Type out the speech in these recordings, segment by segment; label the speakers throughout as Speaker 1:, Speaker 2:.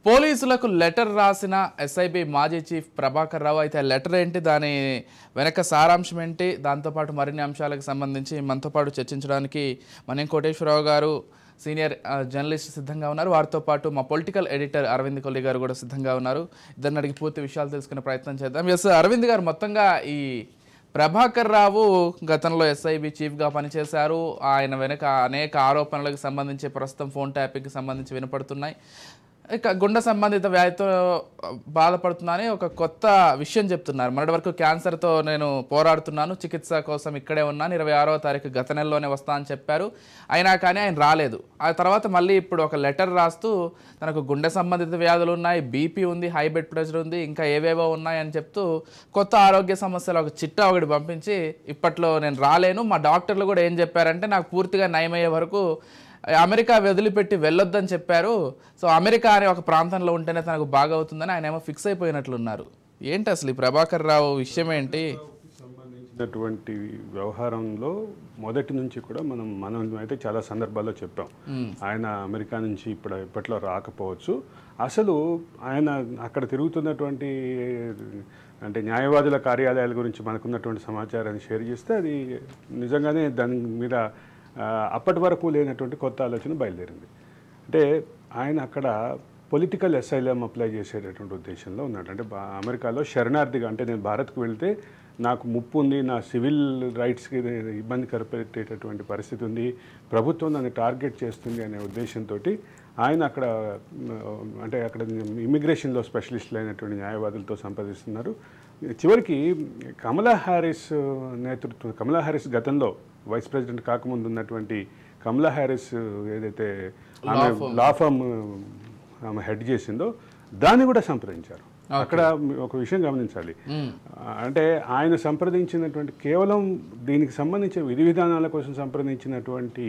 Speaker 1: పోలీసులకు లెటర్ రాసిన ఎస్ఐబి మాజీ చీఫ్ ప్రభాకర్ రావు అయితే లెటర్ ఏంటి, దాని వెనక సారాంశం ఏంటి, దాంతోపాటు మరిన్ని అంశాలకు సంబంధించి మనతో పాటు చర్చించడానికి మనేం కోటేశ్వరరావు గారు సీనియర్ జర్నలిస్ట్ సిద్ధంగా ఉన్నారు. వారితో పాటు మా పొలిటికల్ ఎడిటర్ అరవింద్ కొల్లి గారు కూడా సిద్ధంగా ఉన్నారు. ఇద్దరిని అడిగి పూర్తి విషయాలు తెలుసుకునే ప్రయత్నం చేద్దాం. ఎస్ అరవింద్ గారు, మొత్తంగా ఈ ప్రభాకర్ రావు గతంలో ఎస్ఐబి చీఫ్గా పనిచేశారు. ఆయన వెనుక అనేక ఆరోపణలకు సంబంధించి ప్రస్తుతం ఫోన్ ట్యాపింగ్కి సంబంధించి వినపడుతున్నాయి. ఇక గుండె సంబంధిత వ్యాధితో బాధపడుతున్నానని ఒక కొత్త విషయం చెప్తున్నారు. మొన్నటి వరకు క్యాన్సర్తో నేను పోరాడుతున్నాను, చికిత్స కోసం ఇక్కడే ఉన్నాను, 26వ తారీఖు గత నెలలోనే వస్తా అని చెప్పారు. అయినా కానీ ఆయన రాలేదు. ఆ తర్వాత మళ్ళీ ఇప్పుడు ఒక లెటర్ రాస్తూ తనకు గుండె సంబంధిత వ్యాధులు ఉన్నాయి, బీపీ ఉంది, హై బ్లడ్ ప్రెషర్ ఉంది, ఇంకా ఏవేవో ఉన్నాయని చెప్తూ కొత్త ఆరోగ్య సమస్యలు ఒక చిట్టా ఒకటి పంపించి ఇప్పట్లో నేను రాలేను, మా డాక్టర్లు కూడా ఏం చెప్పారంటే నాకు పూర్తిగా నయమయ్యే వరకు అమెరికా వదిలిపెట్టి వెళ్ళొద్దని చెప్పారు. సో అమెరికా అనే ఒక ప్రాంతంలో ఉంటేనే తనకు బాగా అవుతుందని ఆయన ఏమో ఫిక్స్ అయిపోయినట్లున్నారు. ఏంటి అసలు ఈ ప్రభాకర్ రావు విషయం ఏంటి?
Speaker 2: సంబంధించినటువంటి వ్యవహారంలో మొదటి నుంచి కూడా మనం అయితే చాలా సందర్భాల్లో చెప్పాం, ఆయన అమెరికా నుంచి ఇప్పట్లో రాకపోవచ్చు. అసలు ఆయన అక్కడ తిరుగుతున్నటువంటి అంటే న్యాయవాదుల కార్యాలయాల గురించి మనకున్నటువంటి సమాచారాన్ని షేర్ చేస్తే అది నిజంగానే దాని మీద అప్పటి వరకు లేనటువంటి కొత్త ఆలోచన బయలుదేరింది. అంటే ఆయన అక్కడ పొలిటికల్ అసైలం అప్లై చేసేటటువంటి ఉద్దేశంలో ఉన్నాడు. అంటే అమెరికాలో శరణార్థిగా, అంటే నేను భారత్కు వెళ్తే నాకు ముప్పు ఉంది, నా సివిల్ రైట్స్కి ఇబ్బంది కల్పించేటటువంటి పరిస్థితి ఉంది, ప్రభుత్వం నన్ను టార్గెట్ చేస్తుంది అనే ఉద్దేశంతో ఆయన అక్కడ అంటే అక్కడ ఇమిగ్రేషన్లో స్పెషలిస్టులు అయినటువంటి న్యాయవాదులతో సంప్రదిస్తున్నారు. చివరికి కమలా హ్యారిస్ గతంలో వైస్ ప్రెసిడెంట్ కాకముందు ఉన్నటువంటి కమలా హ్యారిస్ ఏదైతే ఆమె లా ఫర్మ్ ఆమె హెడ్ చేసిందో దాన్ని కూడా సంప్రదించారు. అక్కడ ఒక విషయం గమనించాలి, అంటే ఆయన సంప్రదించినటువంటి కేవలం దీనికి సంబంధించిన విధి విధానాల కోసం సంప్రదించినటువంటి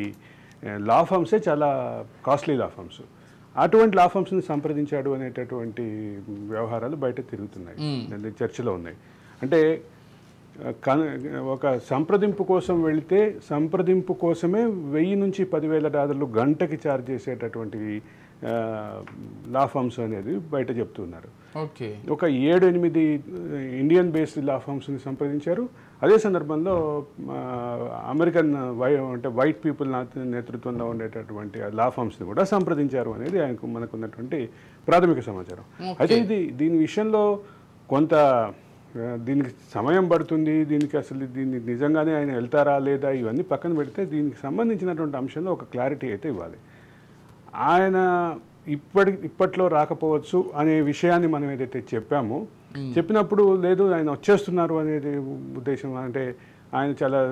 Speaker 2: లా ఫర్మ్సే చాలా కాస్ట్లీ లా ఫర్మ్స్. అటువంటి లా ఫర్మ్స్ని సంప్రదించాడు అనేటటువంటి వ్యవహారాలు బయట తిరుగుతున్నాయి, చర్చలో ఉన్నాయి. అంటే ఒక సంప్రదింపు కోసం వెళితే సంప్రదింపు కోసమే $1000 నుంచి $10,000 గంటకి ఛార్జ్ చేసేటటువంటి లా ఫర్మ్స్ అనేది బయట చెప్తున్నారు. ఒక 7-8 ఇండియన్ బేస్డ్ లా ఫర్మ్స్ని సంప్రదించారు. అదే సందర్భంలో అమెరికన్ అంటే వైట్ పీపుల్ నేతృత్వంలో ఉండేటటువంటి లా ఫర్మ్స్ని కూడా సంప్రదించారు అనేది మనకున్నటువంటి ప్రాథమిక సమాచారం. అయితే దీని విషయంలో కొంత దీనికి సమయం పడుతుంది, దీన్ని నిజంగానే ఆయన వెళ్తారా లేదా ఇవన్నీ పక్కన పెడితే దీనికి సంబంధించినటువంటి అంశంలో ఒక క్లారిటీ అయితే ఇవ్వాలి. ఆయన ఇప్పట్లో రాకపోవచ్చు అనే విషయాన్ని మనం ఏదైతే చెప్పామో, చెప్పినప్పుడు లేదు ఆయన వచ్చేస్తున్నారు అనేది ఉద్దేశం. అంటే ఆయన చాలా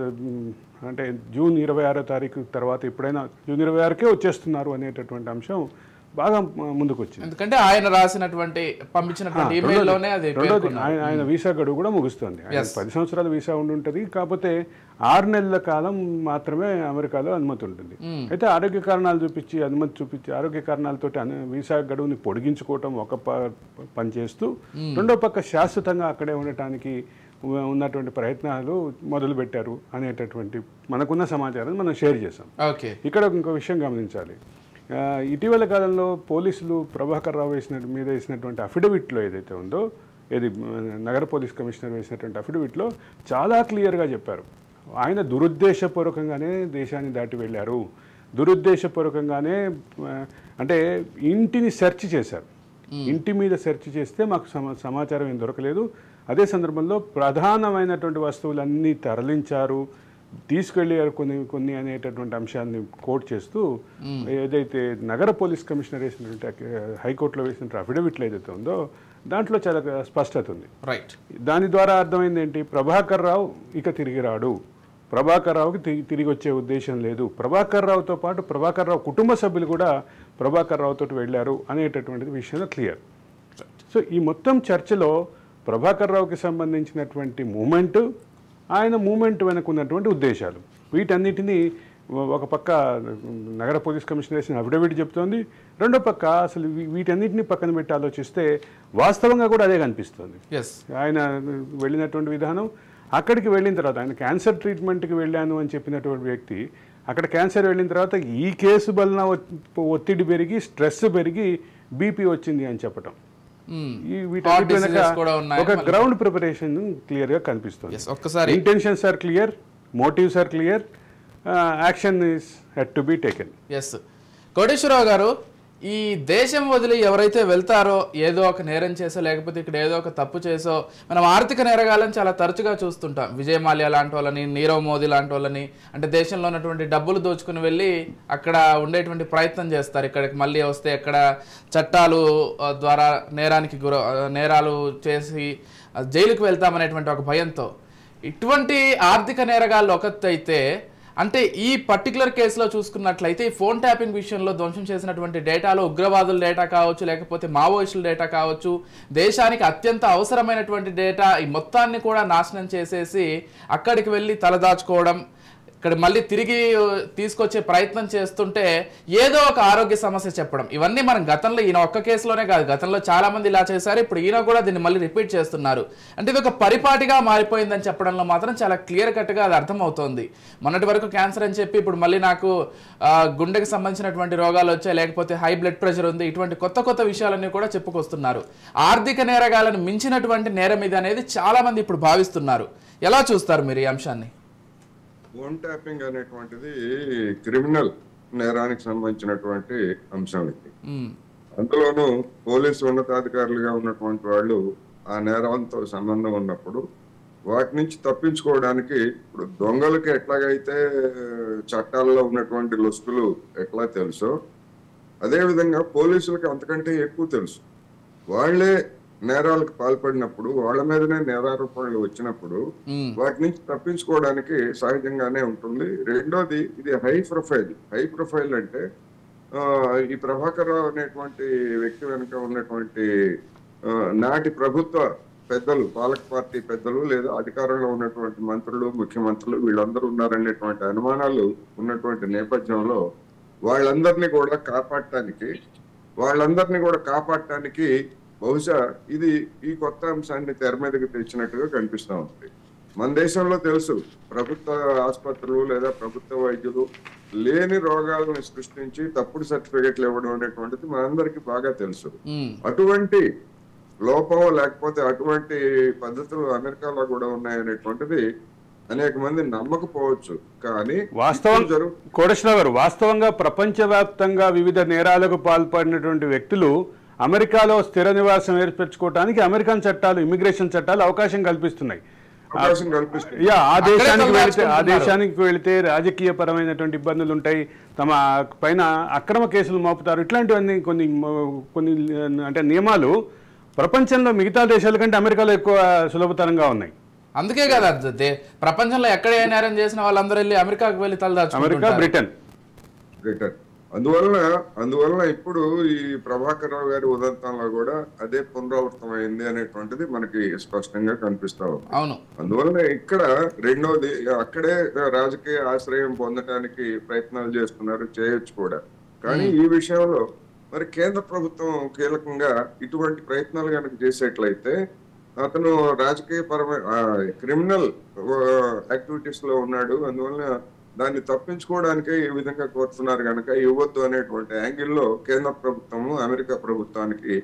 Speaker 2: అంటే జూన్ 26వ తారీఖు తర్వాత ఎప్పుడైనా జూన్ 26కే వచ్చేస్తున్నారు అనేటటువంటి అంశం బాగా ముందుకు వచ్చింది.
Speaker 1: ఎందుకంటే ఆయన రాసినటువంటి పంపించినటువంటి ఈమెయిల్లోనే అది
Speaker 2: ఆయన వీసా గడువు కూడా ముగుస్తుంది. 10 సంవత్సరాల వీసా ఉంటుంది, కాకపోతే 6 నెలల కాలం మాత్రమే అమెరికాలో అనుమతి ఉంటుంది. అయితే ఆరోగ్య కారణాలు చూపించి ఆరోగ్య కారణాలతో వీసా గడువుని పొడిగించుకోవటం ఒక పని చేస్తూ, రెండో పక్క శాశ్వతంగా అక్కడే ఉండటానికి ఉన్నటువంటి ప్రయత్నాలు మొదలుపెట్టారు అనేటటువంటి మనకున్న సమాచారాన్ని మనం షేర్ చేసాం. ఇక్కడ ఇంకో విషయం గమనించాలి, ఇటీవల కాలంలో పోలీసులు ప్రభాకర్ రావు మీద వేసినటువంటి అఫిడవిట్లో ఏదైతే ఉందో, ఏది నగర పోలీస్ కమిషనర్ వేసినటువంటి అఫిడవిట్లో చాలా క్లియర్గా చెప్పారు, ఆయన దురుద్దేశపూర్వకంగానే దేశాన్ని దాటి వెళ్ళారు, దురుద్దేశపూర్వకంగానే అంటే ఇంటిని సెర్చ్ చేశారు, ఇంటి మీద సెర్చ్ చేస్తే మాకు సమాచారం ఏం దొరకలేదు, అదే సందర్భంలో ప్రధానమైనటువంటి వస్తువులన్నీ తరలించారు, తీసుకెళ్ళారు కొన్ని అనేటటువంటి అంశాన్ని కోట్ చేస్తూ ఏదైతే నగర పోలీస్ కమిషనర్ వేసినటువంటి హైకోర్టులో వేసినటువంటి అఫిడవిట్లో ఏదైతే ఉందో దాంట్లో చాలా స్పష్టత ఉంది. దాని ద్వారా అర్థమైంది ఏంటి, ప్రభాకర్ రావు ఇక తిరిగి రాడు, ప్రభాకర్ రావుకి తిరిగి వచ్చే ఉద్దేశం లేదు, ప్రభాకర్ రావుతో పాటు ప్రభాకర్ రావు కుటుంబ సభ్యులు కూడా ప్రభాకర్ రావుతో వెళ్ళారు అనేటటువంటిది విషయంలో క్లియర్. సో ఈ మొత్తం చర్చలో ప్రభాకర్ రావుకి సంబంధించినటువంటి మూమెంట్, ఆయన మూమెంట్ వెనుకున్నటువంటి ఉద్దేశాలు, వీటన్నిటినీ ఒక పక్క నగర పోలీస్ కమిషనర్ వేసిన అఫిడవిట్ చెప్తోంది, రెండో పక్క అసలు వీటన్నిటిని పక్కన పెట్టి ఆలోచిస్తే వాస్తవంగా కూడా అదే కనిపిస్తుంది. ఆయన వెళ్ళినటువంటి విధానం, అక్కడికి వెళ్ళిన తర్వాత ఆయన క్యాన్సర్ ట్రీట్మెంట్కి వెళ్ళాను అని చెప్పినటువంటి వ్యక్తి అక్కడ క్యాన్సర్ వెళ్ళిన తర్వాత ఈ కేసు వలన ఒత్తిడి పెరిగి స్ట్రెస్ పెరిగి బీపీ వచ్చింది అని చెప్పటం, ఈ
Speaker 1: Heart
Speaker 2: వీటన్నిటి
Speaker 1: diseases
Speaker 2: వెనక
Speaker 1: కూడా ఉన్నాయి
Speaker 2: ఒక గ్రౌండ్ ప్రిపరేషన్ క్లియర్ గా కనిపిస్తుంది.
Speaker 1: ఒక్కసారి
Speaker 2: intentions are clear, motives are clear, action is had to be taken.
Speaker 1: S Koteswararao గారు, ఈ దేశం వదిలి ఎవరైతే వెళ్తారో ఏదో ఒక నేరం చేసో లేకపోతే ఇక్కడ ఏదో ఒక తప్పు చేసో, మనం ఆర్థిక నేరగాళ్ళని చాలా తరచుగా చూస్తుంటాం. విజయ్ మాల్యా లాంటి వాళ్ళని, నీరవ్ మోదీ లాంటి వాళ్ళని, అంటే దేశంలో ఉన్నటువంటి డబ్బులు దోచుకుని వెళ్ళి అక్కడ ఉండేటువంటి ప్రయత్నం చేస్తారు. ఇక్కడికి మళ్ళీ వస్తే ఎక్కడ చట్టాలు ద్వారా నేరాలు చేసి జైలుకు వెళ్తామనేటువంటి ఒక భయంతో. ఇటువంటి ఆర్థిక నేరగాళ్ళు ఒకటైతే, అంటే ఈ పర్టికులర్ కేసులో చూసుకున్నట్లయితే ఈ ఫోన్ ట్యాపింగ్ విషయంలో ధ్వంసం చేసినటువంటి డేటాలో ఉగ్రవాదుల డేటా కావచ్చు, లేకపోతే మావోయిస్టుల డేటా కావచ్చు, దేశానికి అత్యంత అవసరమైనటువంటి డేటా, ఈ మొత్తాన్ని కూడా నాశనం చేసేసి అక్కడికి వెళ్ళి తలదాచుకోవడం, ఇక్కడ మళ్ళీ తిరిగి తీసుకొచ్చే ప్రయత్నం చేస్తుంటే ఏదో ఒక ఆరోగ్య సమస్య చెప్పడం, ఇవన్నీ మనం గతంలో ఈయన ఒక్క కేసులోనే కాదు, గతంలో చాలా మంది ఇలా చేశారు, ఇప్పుడు ఈయన కూడా దీన్ని మళ్ళీ రిపీట్ చేస్తున్నారు. అంటే ఇది ఒక పరిపాటిగా మారిపోయిందని చెప్పడంలో మాత్రం చాలా క్లియర్ కట్గా అది అర్థమవుతోంది. మొన్నటి వరకు క్యాన్సర్ అని చెప్పి ఇప్పుడు మళ్ళీ నాకు గుండెకి సంబంధించినటువంటి రోగాలు వచ్చాయి, లేకపోతే హై బ్లడ్ ప్రెషర్ ఉంది, ఇటువంటి కొత్త కొత్త విషయాలన్నీ కూడా చెప్పుకొస్తున్నారు. ఆర్థిక నేరగాలను మించినటువంటి నేరం ఇది అనేది చాలా మంది ఇప్పుడు భావిస్తున్నారు. ఎలా చూస్తారు మీరు ఈ అంశాన్ని?
Speaker 3: ఫోన్ ట్యాపింగ్ అనేటువంటిది క్రిమినల్ నేరానికి సంబంధించినటువంటి అంశం ఇది. అందులోనూ పోలీసు ఉన్నతాధికారులుగా ఉన్నటువంటి వాళ్ళు ఆ నేరంతో సంబంధం ఉన్నప్పుడు వాటి నుంచి తప్పించుకోవడానికి, ఇప్పుడు దొంగలకి ఎట్లాగైతే చట్టాల్లో ఉన్నటువంటి లొసుకులు ఎట్లా తెలుసో అదే విధంగా పోలీసులకి అంతకంటే ఎక్కువ తెలుసు. వాళ్లే నేరాలకు పాల్పడినప్పుడు, వాళ్ళ మీదనే నేరారోపణలు వచ్చినప్పుడు వాటి నుంచి తప్పించుకోవడానికి సహజంగానే ఉంటుంది. రెండోది, ఇది హై ప్రొఫైల్ అంటే ఈ ప్రభాకర్ రావు అనేటువంటి వ్యక్తి వెనుక ఉన్నటువంటి నాటి ప్రభుత్వ పెద్దలు, పాలక పార్టీ పెద్దలు లేదా అధికారంలో ఉన్నటువంటి మంత్రులు, ముఖ్యమంత్రులు వీళ్ళందరూ ఉన్నారనేటువంటి అనుమానాలు ఉన్నటువంటి నేపథ్యంలో వాళ్ళందరినీ కూడా కాపాడటానికి బహుశా ఇది ఈ కొత్త అంశాన్ని తెర మీదకి తెచ్చినట్టుగా కనిపిస్తా ఉంది. మన దేశంలో తెలుసు, ప్రభుత్వ ఆసుపత్రులు లేదా ప్రభుత్వ వైద్యులు లేని రోగాలను సృష్టించి తప్పుడు సర్టిఫికెట్లు ఇవ్వడం అనేటువంటిది మనందరికీ బాగా తెలుసు. అటువంటి లోపం లేకపోతే అటువంటి పద్ధతులు అమెరికాలో కూడా ఉన్నాయనేటువంటిది అనేక మంది నమ్మకపోవచ్చు. కానీ
Speaker 2: వాస్తవంగా ప్రపంచవ్యాప్తంగా వివిధ నేరాలకు పాల్పడినటువంటి వ్యక్తులు అమెరికాలో స్థిర నివాసం ఏర్పరచుకోవడానికి అమెరికన్ చట్టాలు, ఇమిగ్రేషన్ చట్టాలు అవకాశం కల్పిస్తున్నాయి. ఆ దేశానికి వెళితే రాజకీయ పరమైనటువంటి ఇబ్బందులు ఉంటాయి, తమ పైన అక్రమ కేసులు మోపుతారు. ఇట్లాంటివన్నీ కొన్ని అంటే నియమాలు ప్రపంచంలో మిగతా దేశాల కంటే అమెరికాలో ఎక్కువ సులభతరంగా ఉన్నాయి.
Speaker 1: అందుకే కదా ప్రపంచంలో ఎక్కడ ఏ నేరం చేసిన వాళ్ళందరూ వెళ్ళి అమెరికాకు వెళ్ళి తలదాచు,
Speaker 2: అమెరికా, బ్రిటన్.
Speaker 3: అందువలన ఇప్పుడు ఈ ప్రభాకర్ రావు గారి ఉదంతంలో కూడా అదే పునరావృతమైంది అనేటువంటిది మనకి స్పష్టంగా కనిపిస్తా ఉంది. అందువలన ఇక్కడ రెండోది, అక్కడే రాజకీయ ఆశ్రయం పొందడానికి ప్రయత్నాలు చేస్తున్నారు, చేయొచ్చు కూడా. కానీ ఈ విషయంలో మరి కేంద్ర ప్రభుత్వం కీలకంగా ఇటువంటి ప్రయత్నాలు కనుక చేసేట్లయితే అతను రాజకీయ పరమైన క్రిమినల్ యాక్టివిటీస్ లో ఉన్నాడు, అందువలన దాన్ని తప్పించుకోవడానికే ఈ విధంగా కోరుతున్నారు కనుక ఇవ్వద్దు అనేటువంటి యాంగిల్లో కేంద్ర ప్రభుత్వము అమెరికా ప్రభుత్వానికి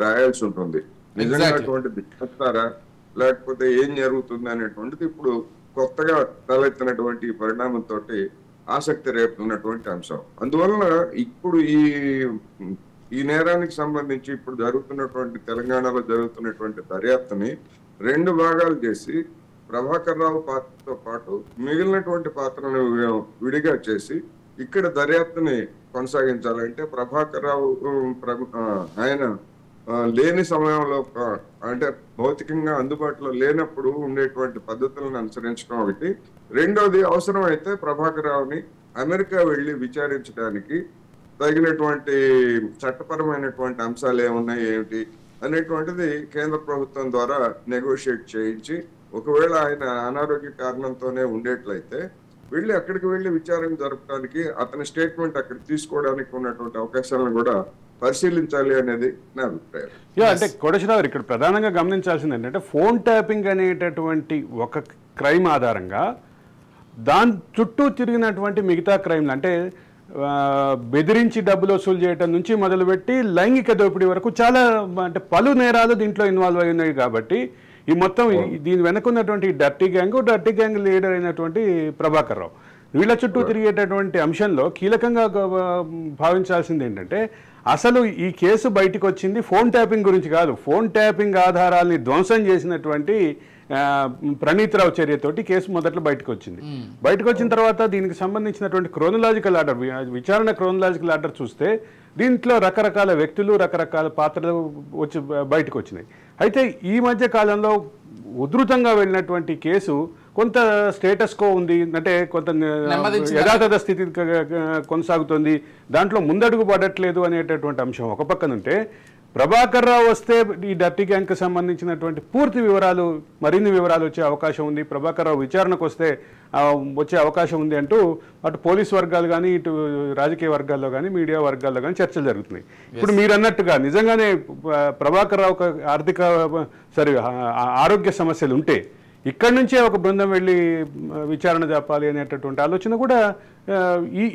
Speaker 3: రాయాల్సి ఉంటుంది. నిజంగా అటువంటిది చేస్తారా లేకపోతే ఏం జరుగుతుంది అనేటువంటిది ఇప్పుడు కొత్తగా తలెత్తినటువంటి పరిణామంతో ఆసక్తి రేపుతున్నటువంటి అంశం. అందువలన ఇప్పుడు ఈ నేరానికి సంబంధించి ఇప్పుడు జరుగుతున్నటువంటి తెలంగాణలో జరుగుతున్నటువంటి దర్యాప్తుని రెండు భాగాలు చేసి ప్రభాకర్ రావు పాత్రతో పాటు మిగిలినటువంటి పాత్రను విడిగా చేసి ఇక్కడ దర్యాప్తుని కొనసాగించాలంటే ప్రభాకర్ రావు ఆయన లేని సమయంలో, అంటే భౌతికంగా అందుబాటులో లేనప్పుడు ఉండేటువంటి పద్ధతులను అనుసరించడం ఒకటి. రెండోది, అవసరమైతే ప్రభాకర్ రావుని అమెరికా వెళ్లి విచారించడానికి తగినటువంటి చట్టపరమైనటువంటి అంశాలు ఏమున్నాయి ఏమిటి అనేటువంటిది కేంద్ర ప్రభుత్వం ద్వారా నెగోషియేట్ చేయించి, ఒకవేళ ఆయన అనారోగ్య కారణంతోనే ఉండేట్లయితే అక్కడికి వెళ్ళి విచారణ జరపడానికి, అతని స్టేట్మెంట్ అక్కడ తీసుకోవడానికి ఉన్నటువంటి అవకాశాలను కూడా పరిశీలించాలి అనేది నా అభిప్రాయం.
Speaker 2: అంటే కోటేశ్వరరావు ఇక్కడ ప్రధానంగా గమనించాల్సింది ఏంటంటే ఫోన్ ట్యాపింగ్ అనేటటువంటి ఒక క్రైమ్ ఆధారంగా దాని చుట్టూ తిరిగినటువంటి మిగతా క్రైమ్లు, అంటే బెదిరించి డబ్బులు వసూలు చేయడం నుంచి మొదలుపెట్టి లైంగిక దోపిడీ వరకు చాలా అంటే పలు నేరాలు దీంట్లో ఇన్వాల్వ్ అయి ఉన్నాయి. కాబట్టి ఈ మొత్తం దీని వెనకున్నటువంటి డర్టీ గ్యాంగ్ లీడర్ అయినటువంటి ప్రభాకర్ రావు వీళ్ళ చుట్టూ తిరిగేటటువంటి అంశంలో కీలకంగా భావించాల్సింది ఏంటంటే అసలు ఈ కేసు బయటకు వచ్చింది ఫోన్ ట్యాపింగ్ గురించి కాదు. ఫోన్ ట్యాపింగ్ ఆధారాల్ని ధ్వంసం చేసినటువంటి ప్రణీత్ రావు చర్యతోటి కేసు మొదట్లో బయటకు వచ్చింది. బయటకు వచ్చిన తర్వాత దీనికి సంబంధించినటువంటి క్రోనలాజికల్ ఆర్డర్, విచారణ క్రోనలాజికల్ ఆర్డర్ చూస్తే దీంట్లో రకరకాల వ్యక్తులు రకరకాల పాత్రలు వచ్చి బయటకు వచ్చినాయి. అయితే ఈ మధ్య కాలంలో ఉధృతంగా వెళ్ళినటువంటి కేసు కొంత స్టేటస్ కో ఉంది, అంటే కొంత యథాతథ స్థితి కొనసాగుతుంది, దాంట్లో ముందడుగు పడట్లేదు అనేటటువంటి అంశం ఒక పక్కనుంటే, ప్రభాకర్ రావు వస్తే ఈ డర్టీ గ్యాంగ్కి సంబంధించినటువంటి పూర్తి వివరాలు మరిన్ని వివరాలు వచ్చే అవకాశం ఉంది, ప్రభాకర్ రావు విచారణకు వస్తే వచ్చే అవకాశం ఉంది అంటూ అటు పోలీస్ వర్గాలు కానీ ఇటు రాజకీయ వర్గాల్లో కానీ మీడియా వర్గాల్లో కానీ చర్చలు జరుగుతున్నాయి. ఇప్పుడు మీరు అన్నట్టుగా నిజంగానే ప్రభాకర్ రావుకు ఆరోగ్య సమస్యలు ఉంటే ఇక్కడి నుంచే ఒక బృందం వెళ్ళి విచారణ జరపాలి అనేటటువంటి ఆలోచన కూడా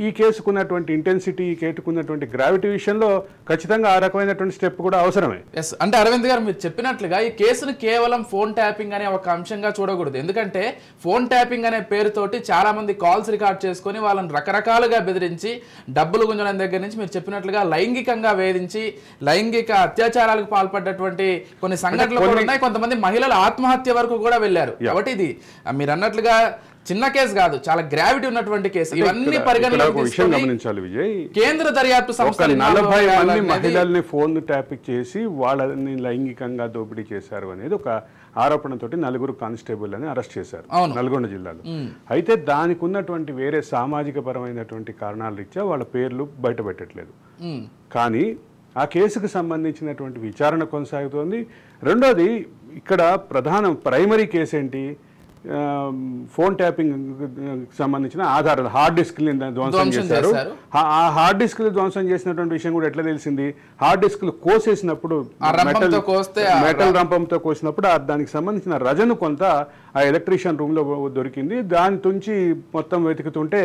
Speaker 2: ఈ కేసుకున్నటువంటి ఇంటెన్సిటీ, ఈ కేసుకున్నటువంటి గ్రావిటీ విషయంలో ఖచ్చితంగా ఆ రకమైనటువంటి స్టెప్ కూడా అవసరమే.
Speaker 1: ఎస్, అంటే అరవింద్ గారు మీరు చెప్పినట్లుగా ఈ కేసును కేవలం ఫోన్ ట్యాపింగ్ అనే ఒక అంశంగా చూడకూడదు. ఎందుకంటే ఫోన్ ట్యాపింగ్ అనే పేరుతోటి చాలా మంది కాల్స్ రికార్డ్ చేసుకొని వాళ్ళని రకరకాలుగా బెదిరించి డబ్బులు గుంజడం దగ్గర నుంచి మీరు చెప్పినట్లుగా లైంగికంగా వేధించి లైంగిక అత్యాచారాలకు పాల్పడ్డటువంటి కొన్ని సంఘటనలు కూడా ఉన్నాయి. కొంతమంది మహిళలు ఆత్మహత్య వరకు కూడా వెళ్ళారు. కాబట్టి ఇది మీరు అన్నట్లుగా చిన్న కేసు కాదు, చాలా గ్రావిటీ ఉన్నటువంటి కేసు. ఇవన్నీ
Speaker 2: గమనించాలి విజయ్.
Speaker 1: కేంద్ర దర్యాప్తు సంస్థ
Speaker 2: 40 మంది మహిళల్ని ఫోన్ ట్యాపింగ్ చేసి వాళ్ళని లైంగికంగా దోపిడీ చేశారు అనేది ఒక ఆరోపణతోటి 4 కానిస్టేబుల్ అని అరెస్ట్ చేశారు నల్గొండ జిల్లాలో. అయితే దానికి ఉన్నటువంటి వేరే సామాజిక పరమైనటువంటి కారణాల రీత్యా వాళ్ళ పేర్లు బయట పెట్టట్లేదు. కానీ ఆ కేసుకు సంబంధించినటువంటి విచారణ కొనసాగుతోంది. రెండోది ఇక్కడ ప్రైమరీ కేసు ఏంటి, ఫోన్ ట్యాపింగ్ సంబంధించిన ఆధారాలు హార్డ్ డిస్క్ని ధ్వంసం చేశారు. ఆ హార్డ్ డిస్క్లు ధ్వంసం చేసినటువంటి విషయం కూడా ఎట్లా తెలిసింది, హార్డ్ డిస్క్లు కోసేసినప్పుడు మెటల్ రంపంతో కోసినప్పుడు దానికి సంబంధించిన రజను కొంత ఆ ఎలక్ట్రీషియన్ రూమ్ లో దొరికింది. దాని నుంచి మొత్తం వెతుకుతుంటే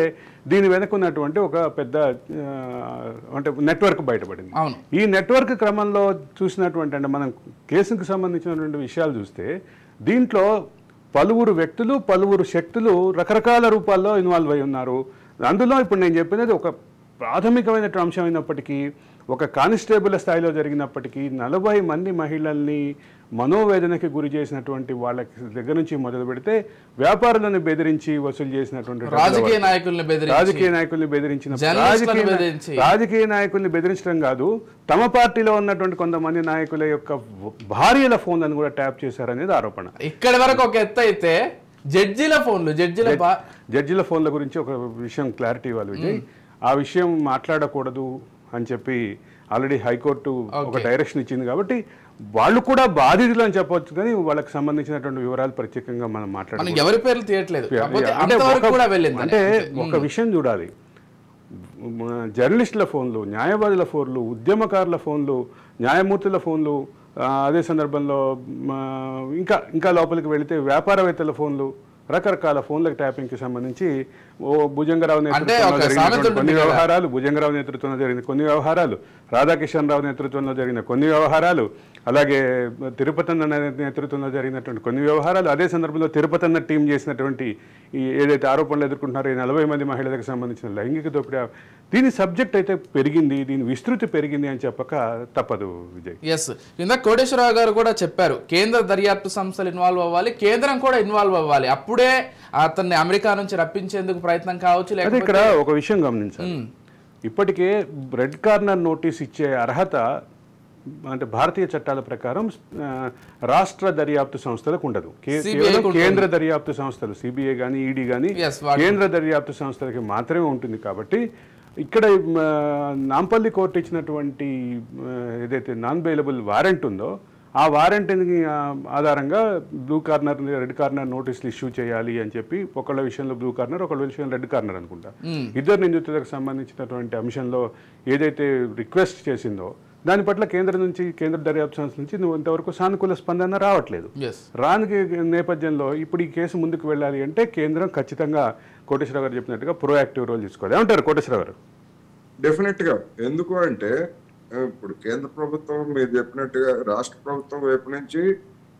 Speaker 2: దీని వెనుకున్నటువంటి ఒక పెద్ద అంటే నెట్వర్క్ బయటపడింది. ఈ నెట్వర్క్ క్రమంలో చూసినటువంటి అంటే మనం కేసుకు సంబంధించినటువంటి విషయాలు చూస్తే దీంట్లో పలువురు వ్యక్తులు పలువురు శక్తులు రకరకాల రూపాల్లో ఇన్వాల్వ్ అయి ఉన్నారు. అందులో ఇప్పుడు నేను చెప్పినది ఒక ప్రాథమికమైన అంశం అయినప్పటికీ, ఒక కానిస్టేబుల్ స్థాయిలో జరిగినప్పటికీ 40 మంది మహిళల్ని మనోవేదనకి గురి చేసినటువంటి వాళ్ళ దగ్గర నుంచి మొదలు పెడితే వ్యాపారులను బెదిరించి వసూలు చేసినటువంటి
Speaker 1: రాజకీయ
Speaker 2: నాయకుల్ని బెదిరించిన రాజకీయ నాయకుల్ని బెదిరించడం కాదు, తమ పార్టీలో ఉన్నటువంటి కొంతమంది నాయకుల యొక్క భార్యల ఫోన్లను కూడా ట్యాప్ చేశారనేది ఆరోపణ.
Speaker 1: ఇక్కడ వరకు ఒక ఎత్తు అయితే
Speaker 2: జడ్జిల ఫోన్ల గురించి ఒక విషయం క్లారిటీ ఇవ్వాలి విజయ్. ఆ విషయం మాట్లాడకూడదు అని చెప్పి ఆల్రెడీ హైకోర్టు ఒక డైరెక్షన్ ఇచ్చింది. కాబట్టి వాళ్ళు కూడా బాధితులు అని చెప్పవచ్చు, కానీ వాళ్ళకి సంబంధించినటువంటి వివరాలు ప్రత్యేకంగా మనం మాట్లాడాలి.
Speaker 1: ఎవరి పేర్లు తీయట్లేదు.
Speaker 2: అంటే ఒక విషయం చూడాలి, జర్నలిస్టుల ఫోన్లు, న్యాయవాదుల ఫోన్లు, ఉద్యమకారుల ఫోన్లు, న్యాయమూర్తుల ఫోన్లు, అదే సందర్భంలో ఇంకా లోపలికి వెళితే వ్యాపారవేత్తల ఫోన్లు, రకరకాల ఫోన్లకు ట్యాపింగ్కి సంబంధించి భుజంగరావు నేతృత్వంలో జరిగిన కొన్ని వ్యవహారాలు, భుజంగరావు నేతృత్వంలో జరిగిన కొన్ని వ్యవహారాలు, రాధాకిషన్ రావు నేతృత్వంలో జరిగిన కొన్ని వ్యవహారాలు, అలాగే తిరుపతన్న నేతృత్వంలో జరిగినటువంటి కొన్ని వ్యవహారాలు, అదే సందర్భంలో తిరుపతన్న టీం చేసినటువంటి ఏదైతే ఆరోపణలు ఎదుర్కొంటున్నారో ఈ 40 మంది మహిళలకు సంబంధించిన లైంగిక దోపిడీ, దీని సబ్జెక్ట్ అయితే పెరిగింది, దీని విస్తృతి పెరిగింది అని చెప్పక తప్పదు విజయ్.
Speaker 1: ఎస్, కింద కోటేశ్వరరావు గారు కూడా చెప్పారు, కేంద్ర దర్యాప్తు సంస్థలు ఇన్వాల్వ్ అవ్వాలి, కేంద్రం కూడా ఇన్వాల్వ్ అవ్వాలి, అప్పుడే అతన్ని అమెరికా నుంచి రప్పించేందుకు ప్రయత్నం కావచ్చు.
Speaker 2: లేకపోతే ఇక్కడ ఒక విషయం గమనించాలి, ఇప్పటికే రెడ్ కార్నర్ నోటీస్ ఇచ్చే అర్హత అంటే భారతీయ చట్టాల ప్రకారం రాష్ట్ర దర్యాప్తు సంస్థలకు ఉండదు, కేంద్ర దర్యాప్తు సంస్థలు సిబిఐ కానీ ఈడీ కానీ కేంద్ర దర్యాప్తు సంస్థలకి మాత్రమే ఉంటుంది. కాబట్టి ఇక్కడ నాంపల్లి కోర్టు ఇచ్చినటువంటి ఏదైతే నాన్ బెయిలబుల్ వారెంట్ ఉందో ఆ వారెంట్ని ఆధారంగా బ్లూ కార్నర్ రెడ్ కార్నర్ నోటీసులు ఇష్యూ చేయాలి అని చెప్పి ఒకళ్ళ విషయంలో బ్లూ కార్నర్ ఒకళ్ళ విషయంలో రెడ్ కార్నర్ అనుకుంటా ఇద్దరు నిందితులకు సంబంధించినటువంటి అంశంలో ఏదైతే రిక్వెస్ట్ చేసిందో దాని పట్ల కేంద్ర దర్యాప్తు సంస్థ నుంచి ఇంతవరకు సానుకూల స్పందన రావట్లేదు. రాని నేపథ్యంలో ఇప్పుడు ఈ కేసు ముందుకు వెళ్ళాలి అంటే కేంద్రం ఖచ్చితంగా కోటేశ్వరరావు గారు చెప్పినట్టుగా ప్రోయాక్టివ్ రోల్ తీసుకోవాలి. ఏమంటారు కోటేశ్వరరావు గారు?
Speaker 3: డెఫినెట్ గా. ఎందుకు అంటే ఇప్పుడు కేంద్ర ప్రభుత్వం మీరు చెప్పినట్టుగా రాష్ట్ర ప్రభుత్వం వైపు నుంచి